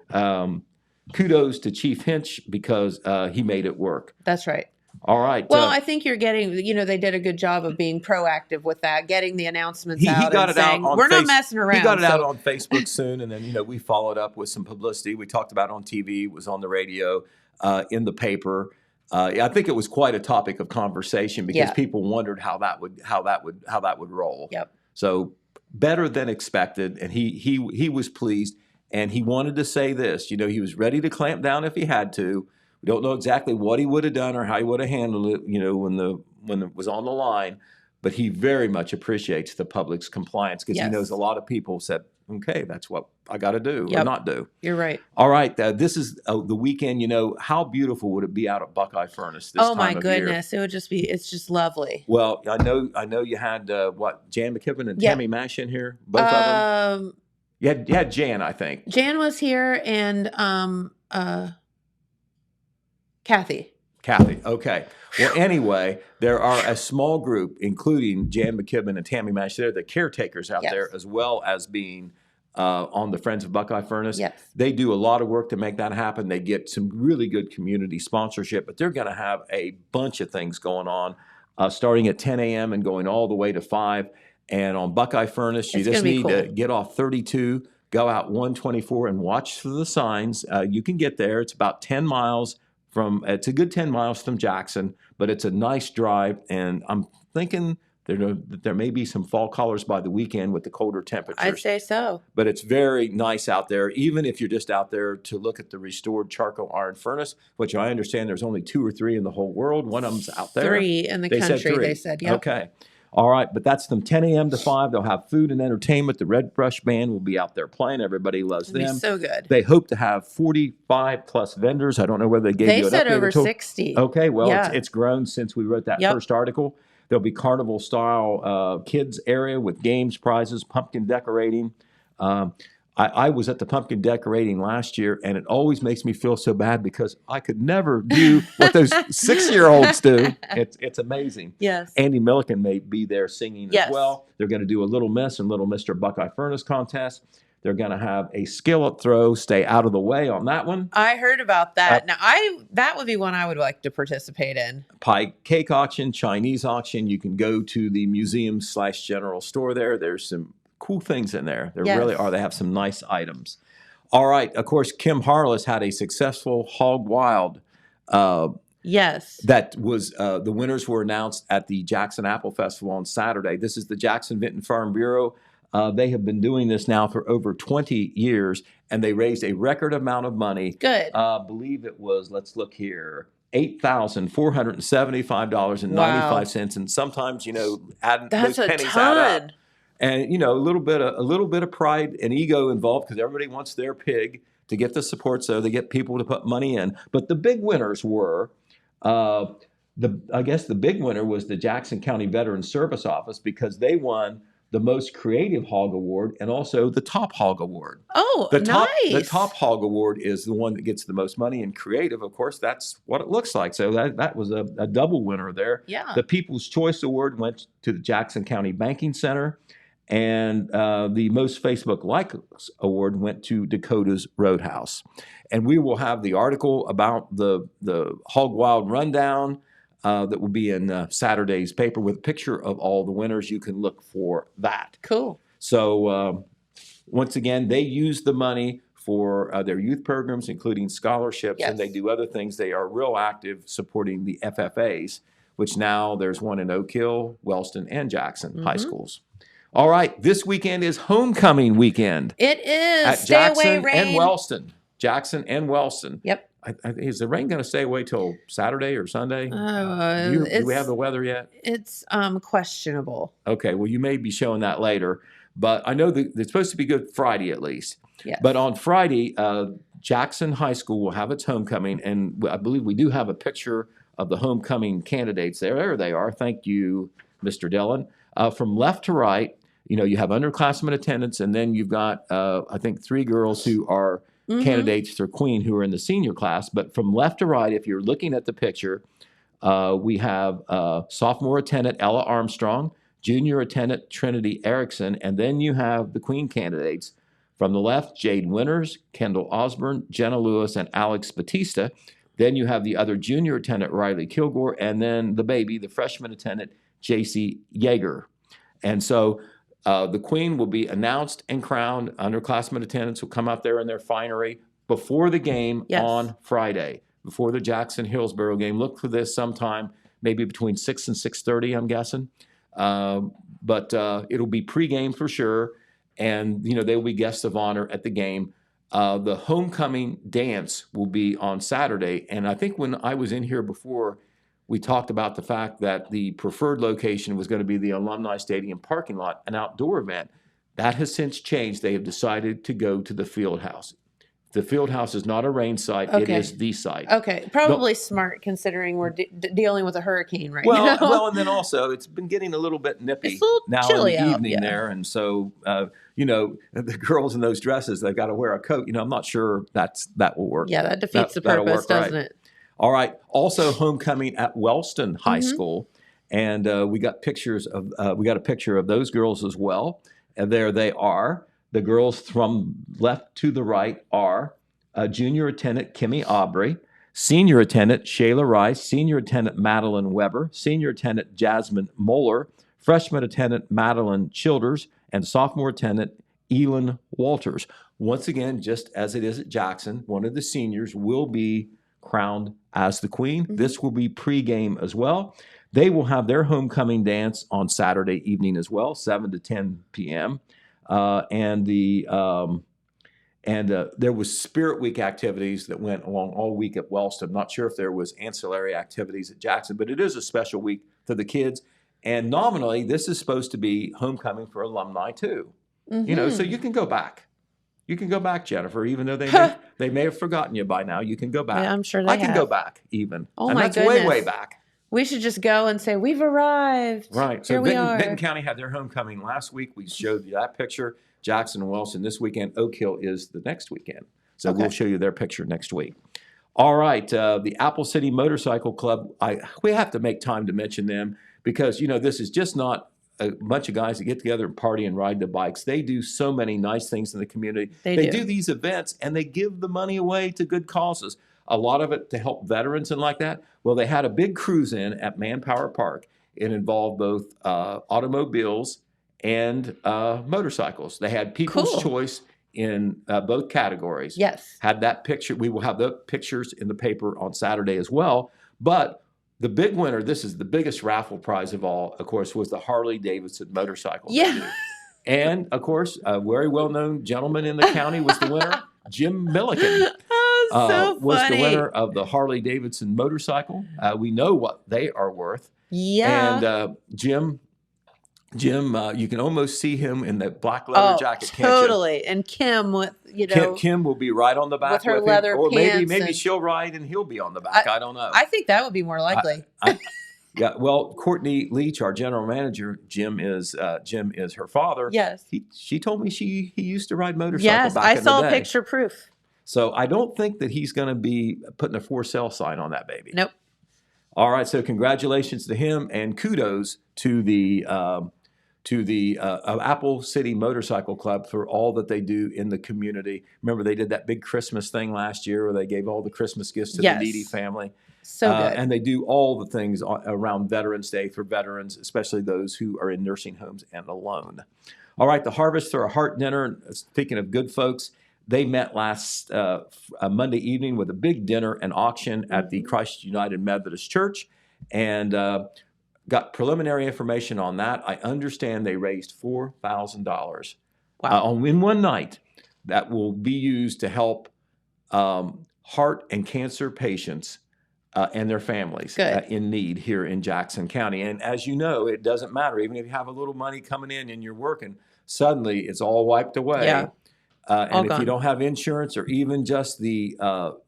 kudos to Chief Hinch because he made it work. That's right. All right. Well, I think you're getting, they did a good job of being proactive with that, getting the announcements out. He got it out on we're not messing around. He got it out on Facebook soon, and then, we followed up with some publicity. We talked about it on TV, it was on the radio, in the paper. I think it was quite a topic of conversation because people wondered how that would roll. Yep. So better than expected, and he was pleased, and he wanted to say this. He was ready to clamp down if he had to, We don't know exactly what he would have done or how he would have handled it, when it was on the line. But he very much appreciates the public's compliance because he knows a lot of people said, okay, that's what I got to do or not do. You're right. All right. This is the weekend. How beautiful would it be out at Buckeye Furnace this time of year? Oh, my goodness. It would just be, it's just lovely. Well, I know you had, Jan McKibben and Tammy Mash in here, both of them? You had Jan, I think. Jan was here and Kathy. Okay. Well, anyway, there are a small group, including Jan McKibben and Tammy Mash. They're the caretakers out there, as well as being on the Friends of Buckeye Furnace. Yes. They do a lot of work to make that happen. They get some really good community sponsorship, but they're going to have a bunch of things going on, starting at 10 a.m. and going all the way to 5. And on Buckeye Furnace, you just need to get off 32, go out 124, and watch for the signs. You can get there. It's about 10 miles. It's a good 10 miles from Jackson, but it's a nice drive, and I'm thinking there may be some fall colors by the weekend with the colder temperatures. I'd say so. But it's very nice out there, even if you're just out there to look at the restored charcoal iron furnace, which I understand there's only 2 or 3 in the whole world. One of them's out there. 3 in the country, they said. Yep. Okay. All right, but that's from 10 a.m. to 5. They'll have food and entertainment. The Red Brush Band will be out there playing. Everybody loves them. It'll be so good. They hope to have 45-plus vendors. I don't know whether they gave you an update. They said over 60. Okay, well, it's grown since we wrote that first article. There'll be carnival-style kids area with games, prizes, pumpkin decorating. I was at the pumpkin decorating last year, and it always makes me feel so bad because I could never do what those 6-year-olds do. It's amazing. Yes. Andy Milliken may be there singing as well. They're going to do a Little Miss and Little Mr. Buckeye Furnace contest. They're going to have a skillet throw. Stay out of the way on that one. I heard about that. Now, that would be one I would like to participate in. Pie cake auction, Chinese auction. You can go to the museum/general store there. There's some cool things in there. There really are. They have some nice items. All right. Of course, Kim Harless had a successful Hog Wild. Yes. That was the winners were announced at the Jackson Apple Festival on Saturday. This is the Jackson Vinton Farm Bureau. They have been doing this now for over 20 years, and they raised a record amount of money. Good. I believe it was, let's look here, $8,475.95. And sometimes, adding those pennies add up. And, a little bit of pride and ego involved because everybody wants their pig to get the support, so they get people to put money in. But the big winners were, I guess the big winner was the Jackson County Veterans Service Office because they won the Most Creative Hog Award and also the Top Hog Award. Oh, nice. The Top Hog Award is the one that gets the most money, and creative, of course, that's what it looks like. So that was a double winner there. Yeah. The People's Choice Award went to the Jackson County Banking Center. And the Most Facebook Likes Award went to Dakota's Roadhouse. And we will have the article about the Hog Wild rundown that will be in Saturday's paper with a picture of all the winners. You can look for that. Cool. So once again, they use the money for their youth programs, including scholarships, and they do other things. They are real active supporting the FFAs, which now there's one in Oak Hill, Wellston, and Jackson high schools. All right, this weekend is homecoming weekend. It is. At Stay Jackson away, rain. and Wellston. Jackson and Wellston. Yep. Is the rain going to stay away till Saturday or Sunday? Do we have the weather yet? It's questionable. Okay, well, you may be showing that later. But I know that it's supposed to be good Friday at least. Yes. But on Friday, Jackson High School will have its homecoming. And I believe we do have a picture of the homecoming candidates there. There they are. Thank you, Mr. Dillon. From left to right, you have underclassmen attendance, and then you've got, I think, 3 girls who are candidates for Queen who are in the senior class. But from left to right, if you're looking at the picture, we have sophomore attendant Ella Armstrong, junior attendant Trinity Erickson, and then you have the Queen candidates. From the left, Jade Winters, Kendall Osborne, Jenna Lewis, and Alex Batista. Then you have the other junior attendant, Riley Kilgore, and then the baby, the freshman attendant, J.C. Yeager. And so the Queen will be announced and crowned. Underclassmen attendants will come out there in their finery before the game on Friday, before the Jackson-Hillsborough game. Look for this sometime, maybe between 6 and 6:30, I'm guessing. But it'll be pregame for sure. And, they will be guests of honor at the game. The homecoming dance will be on Saturday. And I think when I was in here before, we talked about the fact that the preferred location was going to be the Alumni Stadium parking lot, an outdoor event. That has since changed. They have decided to go to the field house. The field house is not a rain site. It Okay. is the site. Okay, probably smart considering we're dealing with a hurricane right Well, now. well, and then also it's been getting a little bit nippy It's a little now in chilly the out, evening yeah. there, and so the girls in those dresses, they've got to wear a coat. I'm not sure that will work. Yeah, that defeats the that'll purpose, work, right. doesn't it? All right. Also, homecoming at Wellston High School, and we got a picture of those girls as well. And there they are. The girls from left to the right are Junior Attendant Kimmy Aubrey, Senior Attendant Shayla Rice, Senior Attendant Madeline Weber, Senior Attendant Jasmine Moeller, Freshman Attendant Madeline Childers, and Sophomore Attendant Elin Walters. Once again, just as it is at Jackson, one of the seniors will be crowned as the queen. This will be pregame as well. They will have their homecoming dance on Saturday evening as well, 7 to 10 p.m. There was Spirit Week activities that went along all week at Wellston. I'm not sure if there was ancillary activities at Jackson, but it is a special week for the kids. And nominally, this is supposed to be homecoming for alumni too. So you can go back. You can go back, Jennifer, even though they may have forgotten you by now. You can go back. Yeah, I'm sure I they can go back even. Oh, and my that's goodness. way back. We should just go and say, we've arrived. Right. Here So we are. Benton County had their homecoming last week. We showed you that picture. Jackson and Wellston this weekend. Oak Hill is the next weekend. So we'll show you their picture next week. All right. The Apple City Motorcycle Club, we have to make time to mention them because, this is just not a bunch of guys that get together and party and ride the bikes. They do so many nice things in the community. They do these events and they give the money away to good causes. A lot of it to help veterans and like that. Well, they had a big cruise in at Manpower Park. It involved both automobiles and motorcycles. They had People's Choice in both categories. Yes. Had that picture. We will have the pictures in the paper on Saturday as well. But the big winner, this is the biggest raffle prize of all, of course, was the Harley Davidson motorcycle. Yeah. And, of course, a very well-known gentleman in the county was the winner, Jim Milliken. So was funny. the winner of the Harley Davidson motorcycle. We know what they are worth. Yeah. And Jim, you can almost see him in that black leather jacket. Totally. Can't you? And Kim with, Kim will be right on the back with her him. leather or pants. maybe she'll ride and he'll be on the back. I don't know. I think that would be more likely. Yeah. Well, Courtney Leach, our general manager, Jim is her father. Yes. She told me he used to ride motorcycle. Yes, back I in the saw day. picture proof. So I don't think that he's going to be putting a for sale sign on that baby. Nope. All right. So congratulations to him and kudos to the Apple City Motorcycle Club for all that they do in the community. Remember, they did that big Christmas thing last year where they gave all the Christmas gifts to the needy family. So good. And they do all the things around Veterans Day for veterans, especially those who are in nursing homes and alone. All right, the Harvest for a Heart Dinner. Speaking of good folks, they met last Monday evening with a big dinner and auction at the Christ United Methodist Church, and got preliminary information on that. I understand they raised $4,000 in one night that will be used to help heart and cancer patients and their families in need here in Jackson County. And as you know, it doesn't matter. Even if you have a little money coming in and you're working, suddenly it's all wiped away. Yeah. And if you don't have insurance or even just the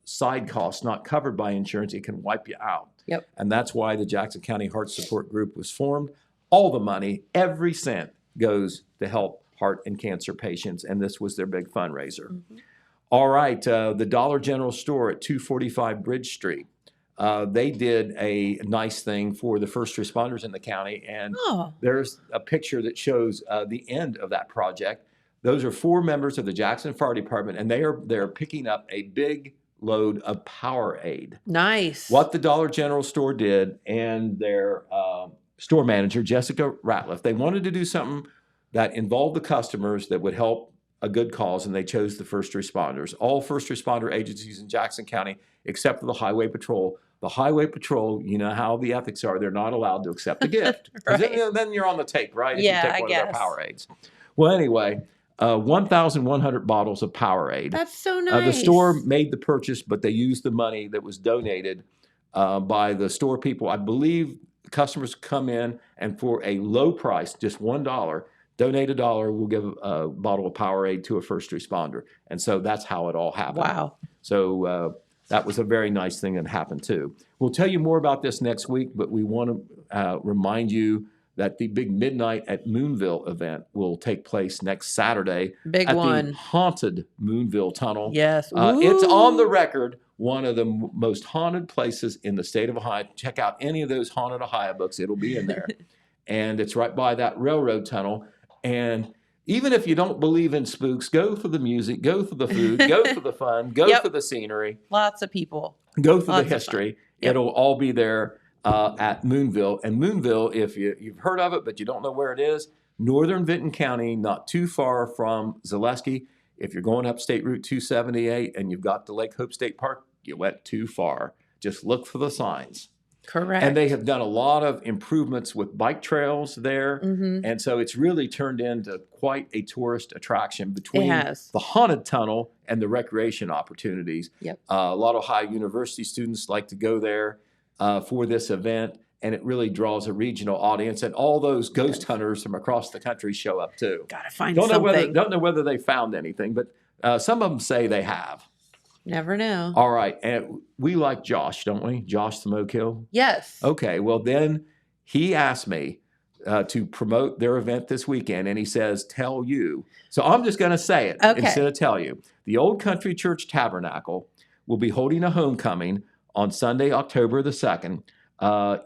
side costs not covered by insurance, it can wipe you out. Yep. And that's why the Jackson County Heart Support Group was formed. All the money, every cent, goes to help heart and cancer patients, and this was their big fundraiser. Mm-hmm. All right, the Dollar General store at 245 Bridge Street. They did a nice thing for the first responders in the county, and there's a picture that shows the end of that project. Those are 4 members of the Jackson Fire Department, and they're picking up a big load of Powerade. Nice. What the Dollar General store did, and their store manager, Jessica Ratliff, they wanted to do something that involved the customers that would help a good cause, and they chose the first responders. All first responder agencies in Jackson County, except for the Highway Patrol. The Highway Patrol, you know how the ethics are, they're not allowed to accept a gift. Right. Then you're on the take, right? Yeah, if you take one I of their Powerades. Well, anyway, 1,100 bottles of Powerade. That's so nice. The store made the purchase, but they used the money that was donated by the store people. I believe customers come in and for a low price, just $1, donate $1, we'll give a bottle of Powerade to a first responder. And so that's how it all happened. Wow. So that was a very nice thing that happened too. We'll tell you more about this next week, but we want to remind you that the big Midnight at Moonville event will take place next Saturday Big at one. the haunted Moonville Tunnel. Yes. It's Ooh. on the record, one of the most haunted places in the state of Ohio. Check out any of those Haunted Ohio books. It'll be in there. And it's right by that railroad tunnel. And even if you don't believe in spooks, go for the music, go for the food, go for the fun, go Yep. for the scenery, Lots of people. go for Lots the of history. Yep. It'll all be there at Moonville. And Moonville, if you've heard of it, but you don't know where it is, northern Vinton County, not too far from Zaleski. If you're going up State Route 278 and you've got the Lake Hope State Park, you went too far. Just look for the signs. Correct. And they have done a lot of improvements with bike trails there. Mm-hmm. And so it's really turned into quite a tourist attraction between has. the haunted tunnel and the recreation opportunities. Yep. A lot of Ohio University students like to go there for this event, and it really draws a regional audience. And all those ghost hunters from across the country show up too. Gotta find Don't something. know whether they found anything, but some of them say they have. Never know. All right, and we like Josh, don't we? Josh the Mokill. Yes. Okay, well then he asked me to promote their event this weekend, and he says, "Tell you." So I'm just going to say it instead of tell you. The Old Country Church Tabernacle will be holding a homecoming on Sunday, October the 2nd.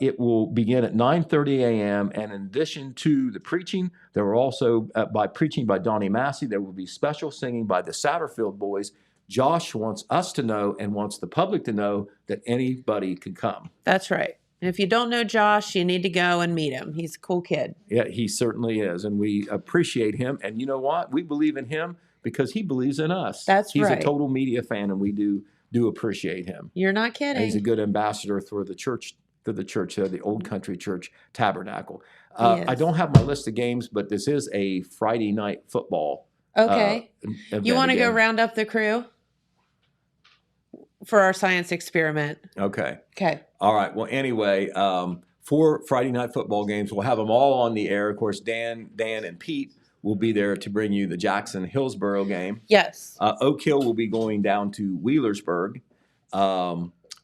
It will begin at 9:30 a.m. And in addition to the preaching, there will also, by preaching by Donnie Massey, there will be special singing by the Satterfield Boys. Josh wants us to know and wants the public to know that anybody can come. That's right. And if you don't know Josh, you need to go and meet him. He's a cool kid. Yeah, he certainly is. And we appreciate him. And you know what? We believe in him because he believes in us. That's He's right. a total media fan, and we do appreciate him. You're not And kidding. he's a good ambassador for the church, the Old Country Church Tabernacle. I don't have my list of games, but this is a Friday night football. Okay. Event You want to go again. round up the crew for our science experiment? Okay. Okay. All right. Well, anyway, 4 Friday night football games. We'll have them all on the air. Of course, Dan, and Pete will be there to bring you the Jackson-Hillsboro game. Yes. Oak Hill will be going down to Wheelersburg.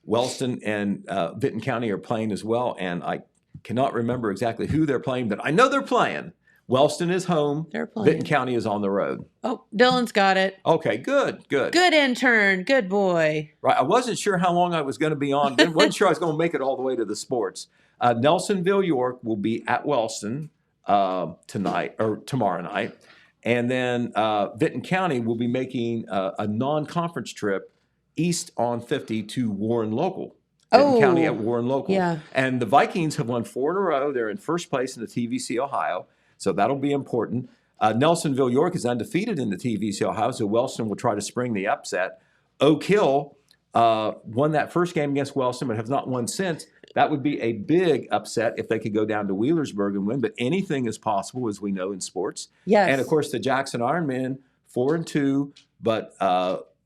Wellston and Vinton County are playing as well, and I cannot remember exactly who they're playing, but I know they're playing. Wellston is home. They're playing. Vinton County is on the road. Oh, Dylan's got it. Okay, good. Good intern. Good boy. Right. I wasn't sure how long I was going to be on. Wasn't sure I was going to make it all the way to the sports. Nelsonville, York will be at Wellston tonight or tomorrow night. And then Vinton County will be making a non-conference trip east on 50 to Warren Local. Vinton County at Warren Local. Yeah. And the Vikings have won 4 in a row. They're in first place in the TVC Ohio. So that'll be important. Nelsonville, York is undefeated in the TVC Ohio, so Wellston will try to spring the upset. Oak Hill won that first game against Wellston, but have not won since. That would be a big upset if they could go down to Wheelersburg and win, but anything is possible, as we know in sports. Yes. And, of course, the Jackson Ironmen, 4-2, but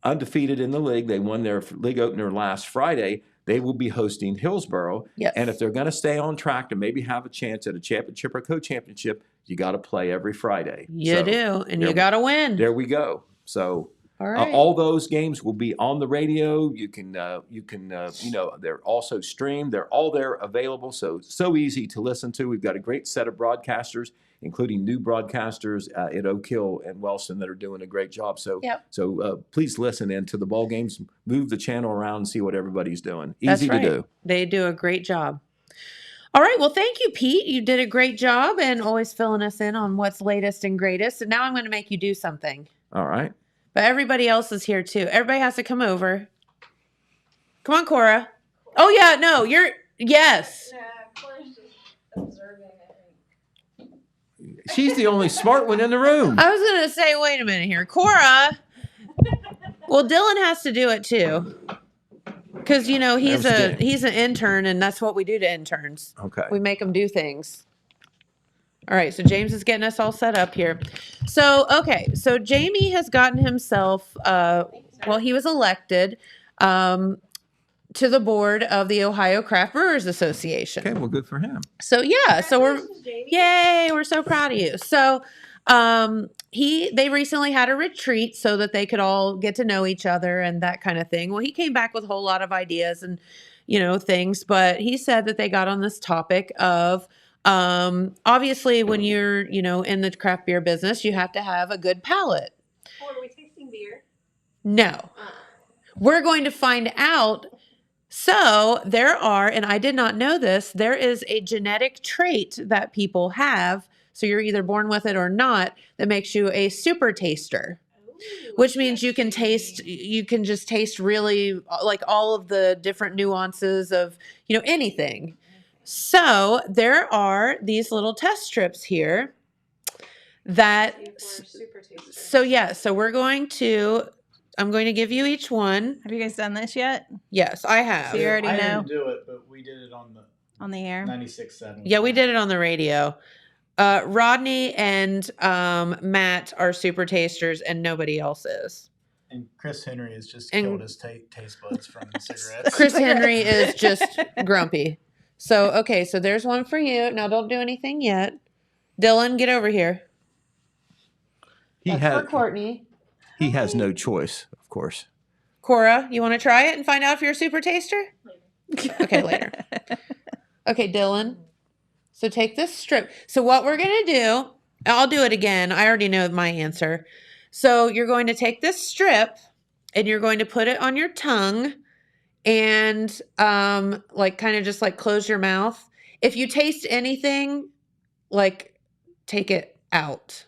undefeated in the league. They won their league opener last Friday. They will be hosting Hillsboro. Yes. And if they're going to stay on track to maybe have a chance at a championship or co-championship, you got to play every Friday. You do, and you got to win. There we go. So All right. all those games will be on the radio. You can, they're also streamed. They're all there available. So easy to listen to. We've got a great set of broadcasters, including new broadcasters at Oak Hill and Wellston that are doing a great job. So, please listen in to the ball games. Move the channel around and see what everybody's doing. Easy That's right. to do. They do a great job. All right. Well, thank you, Pete. You did a great job and always filling us in on what's latest and greatest. And now I'm going to make you do something. All right. But everybody else is here too. Everybody has to come over. Come on, Cora. Oh, yeah. No, yes. Yeah, Cora's just observing, I think. She's the only smart one in the room. I was going to say, wait a minute here. Cora. Well, Dylan has to do it too. Because, he's an intern, and that's what we do to interns. Okay. We make them do things. All right, so James is getting us all set up here. So, okay, so Jamie has gotten himself, he was elected to the board of the Ohio Craft Brewers Association. Okay, well, good for him. So, yeah, so we're so proud of you. So, they recently had a retreat so that they could all get to know each other and that kind of thing. Well, he came back with a whole lot of ideas and, things, but he said that they got on this topic of, obviously when you're, in the craft beer business, you have to have a good palate. Oh, are we tasting beer? No, we're going to find out. So there are, and I did not know this, there is a genetic trait that people have. So you're either born with it or not, that makes you a super taster, which means you can just taste really like all of the different nuances of, anything. So there are these little test strips here that, so I'm going to give you each one. Have you guys done this yet? Yes, I have. So you already I know didn't do it, but we did it on the air. 96.7. Yeah, we did it on the radio. Rodney and Matt are super tasters, and nobody else is. And Chris Henry has just killed his taste buds from cigarettes. Chris Henry is just grumpy. So, okay, so there's one for you. Now, don't do anything yet. Dylan, get over here. That's for Courtney. He has no choice, of course. Cora, you want to try it and find out if you're a super taster? Okay, later. Okay, Dylan. So take this strip. So what we're going to do, I'll do it again. I already know my answer. So you're going to take this strip and you're going to put it on your tongue and kind of just close your mouth. If you taste anything, take it out.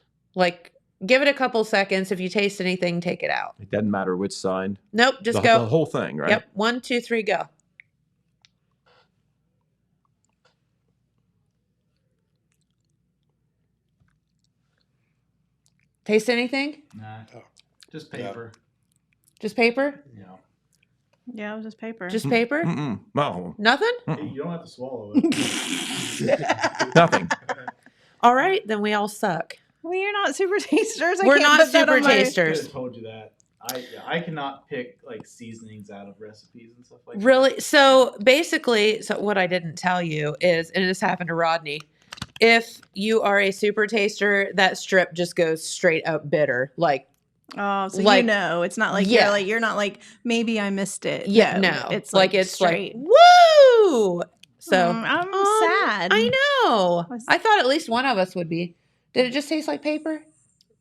Give it a couple seconds. If you taste anything, take it out. It doesn't matter which side. Nope, just go. The whole thing, right? Yep. 1, 2, 3, go. Taste anything? Nah, just paper. Just paper? Yeah. Yeah, it was just paper. Just paper? No. Nothing? You don't have to swallow it. Nothing. All right, then we all suck. Well, you're not super tasters. We're not super tasters. I told you that. I cannot pick seasonings out of recipes and stuff like that. Really? So basically, what I didn't tell you is, and this happened to Rodney, if you are a super taster, that strip just goes straight up bitter. Oh, so it's not you're not maybe I missed it. Yeah, no. It's it's straight. Woo! So I'm sad. I know. I thought at least one of us would be. Did it just taste like paper?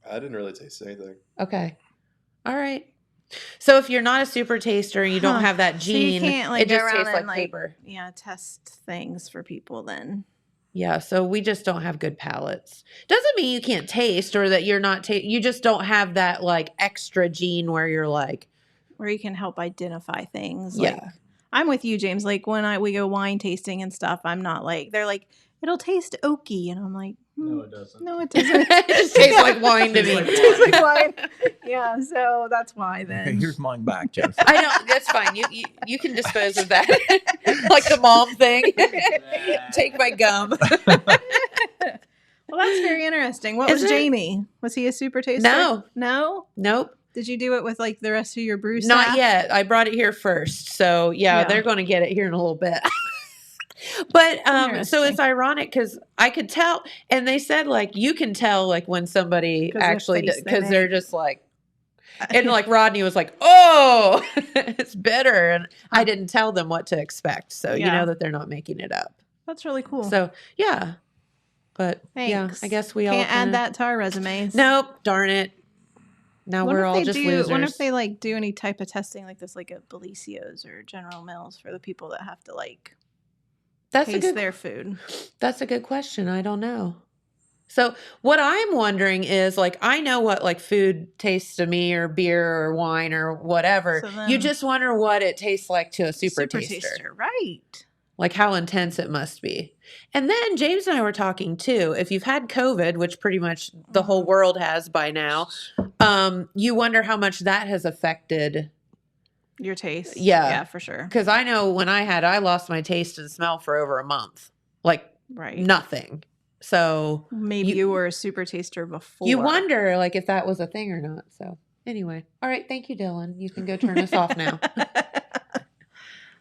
I didn't really taste anything. Okay. All right. So if you're not a super taster and you don't have that gene, so you can't, it just tastes like paper. Yeah, test things for people then. Yeah, so we just don't have good palates. Doesn't mean you can't taste or that you're not you just don't have that extra gene where you're where you can help identify things. Yeah. I'm with you, James. We go wine tasting and stuff, I'm not they're it'll taste oaky, and I'm like, no, it doesn't. No, it doesn't. It just tastes like wine to me. It tastes like wine. Yeah, so that's why then. Okay, here's mine back, Jeff. I know, that's fine. You can dispose of that. Like the mom thing. Take my gum. Well, that's very interesting. What was Jamie? Was he a super taster? No. No? Nope. Did you do it with the rest of your brew staff? Not yet. I brought it here first. So yeah. They're going to get it here in a little bit. But so it's ironic because I could tell, and they said you can tell when somebody actually because they're just and Rodney was oh, it's bitter, and I didn't tell them what to expect, so you know that they're not making it up. That's really cool. So yeah, but thanks. yeah, I guess we can't add that to our resumes. Nope, darn it. Now we're all just losers. Wonder if they do any type of testing like this, at Belicios or General Mills for the people that have to taste their food. That's a good question. I don't know. So what I'm wondering is I know what food tastes to me or beer or wine or whatever. So you just wonder what it tastes like to a super taster. Right. How intense it must be. And then James and I were talking too. If you've had COVID, which pretty much the whole world has by now, you wonder how much that has affected your taste. Yeah, for sure. Because I know when I lost my taste and smell for over a month. Right. Nothing. So Maybe you were a super taster before. you wonder like if that was a thing or not. So anyway, all right. Thank you, Dylan. You can go turn us off now.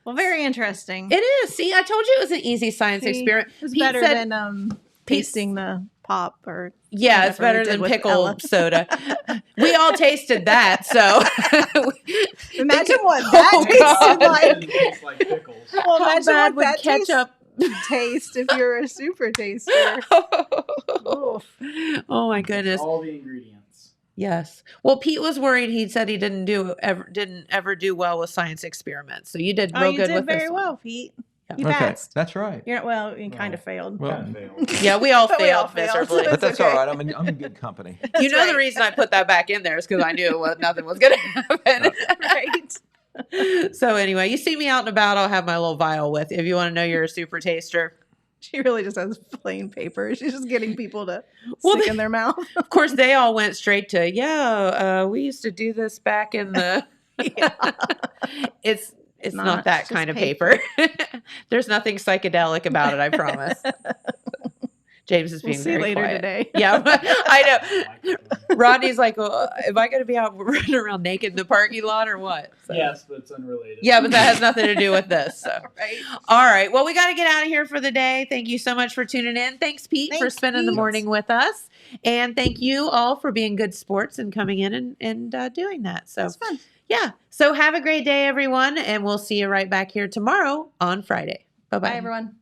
Well, very interesting. It is. See, I told you it was an easy science experiment. It's Pete better said- than tasting the pop or Yeah, it's whatever we better did than with pickle Ella. soda. We all tasted that, so Imagine what that Oh, tasted God. like. Tastes like pickles. Well, how imagine bad what would that ketchup? taste if you're a super taster. Oh my goodness! All the ingredients. Yes. Well, Pete was worried. He said he didn't ever do well with science experiments. So you did real you good did with very this one. well, Pete. Yeah. You Okay, passed. that's right. You're, well, you kind No. of failed. Well, Kind of failed. Yeah, we all But we all failed failed. miserably. but that's okay. all right. I'm in good company. You That's know the right. reason I put that back in there is because I knew nothing was going to happen. Right. So anyway, you see me out and about, I'll have my little vial with. If you want to know you're a super taster. She really just has plain paper. She's just getting people to Well, stick they- in their mouth. Of course, they all went straight to, we used to do this back in the. It's not not. that It's kind of just paper. There's nothing psychedelic about it, I promise. James is We'll being see very later quiet. today. Yeah, I know. Rodney's like, well, am I going to be out running around naked in the parking lot or what? So- Yes, but it's unrelated. Yeah, but that has nothing to do with this. So. Right. All right. Well, we got to get out of here for the day. Thank you so much for tuning in. Thanks, Pete, for Thanks, spending the Pete. morning with us. And thank you all for being good sports and coming in and doing that. So, That's fun. yeah. So have a great day, everyone. And we'll see you right back here tomorrow on Friday. Bye-bye. Bye, everyone.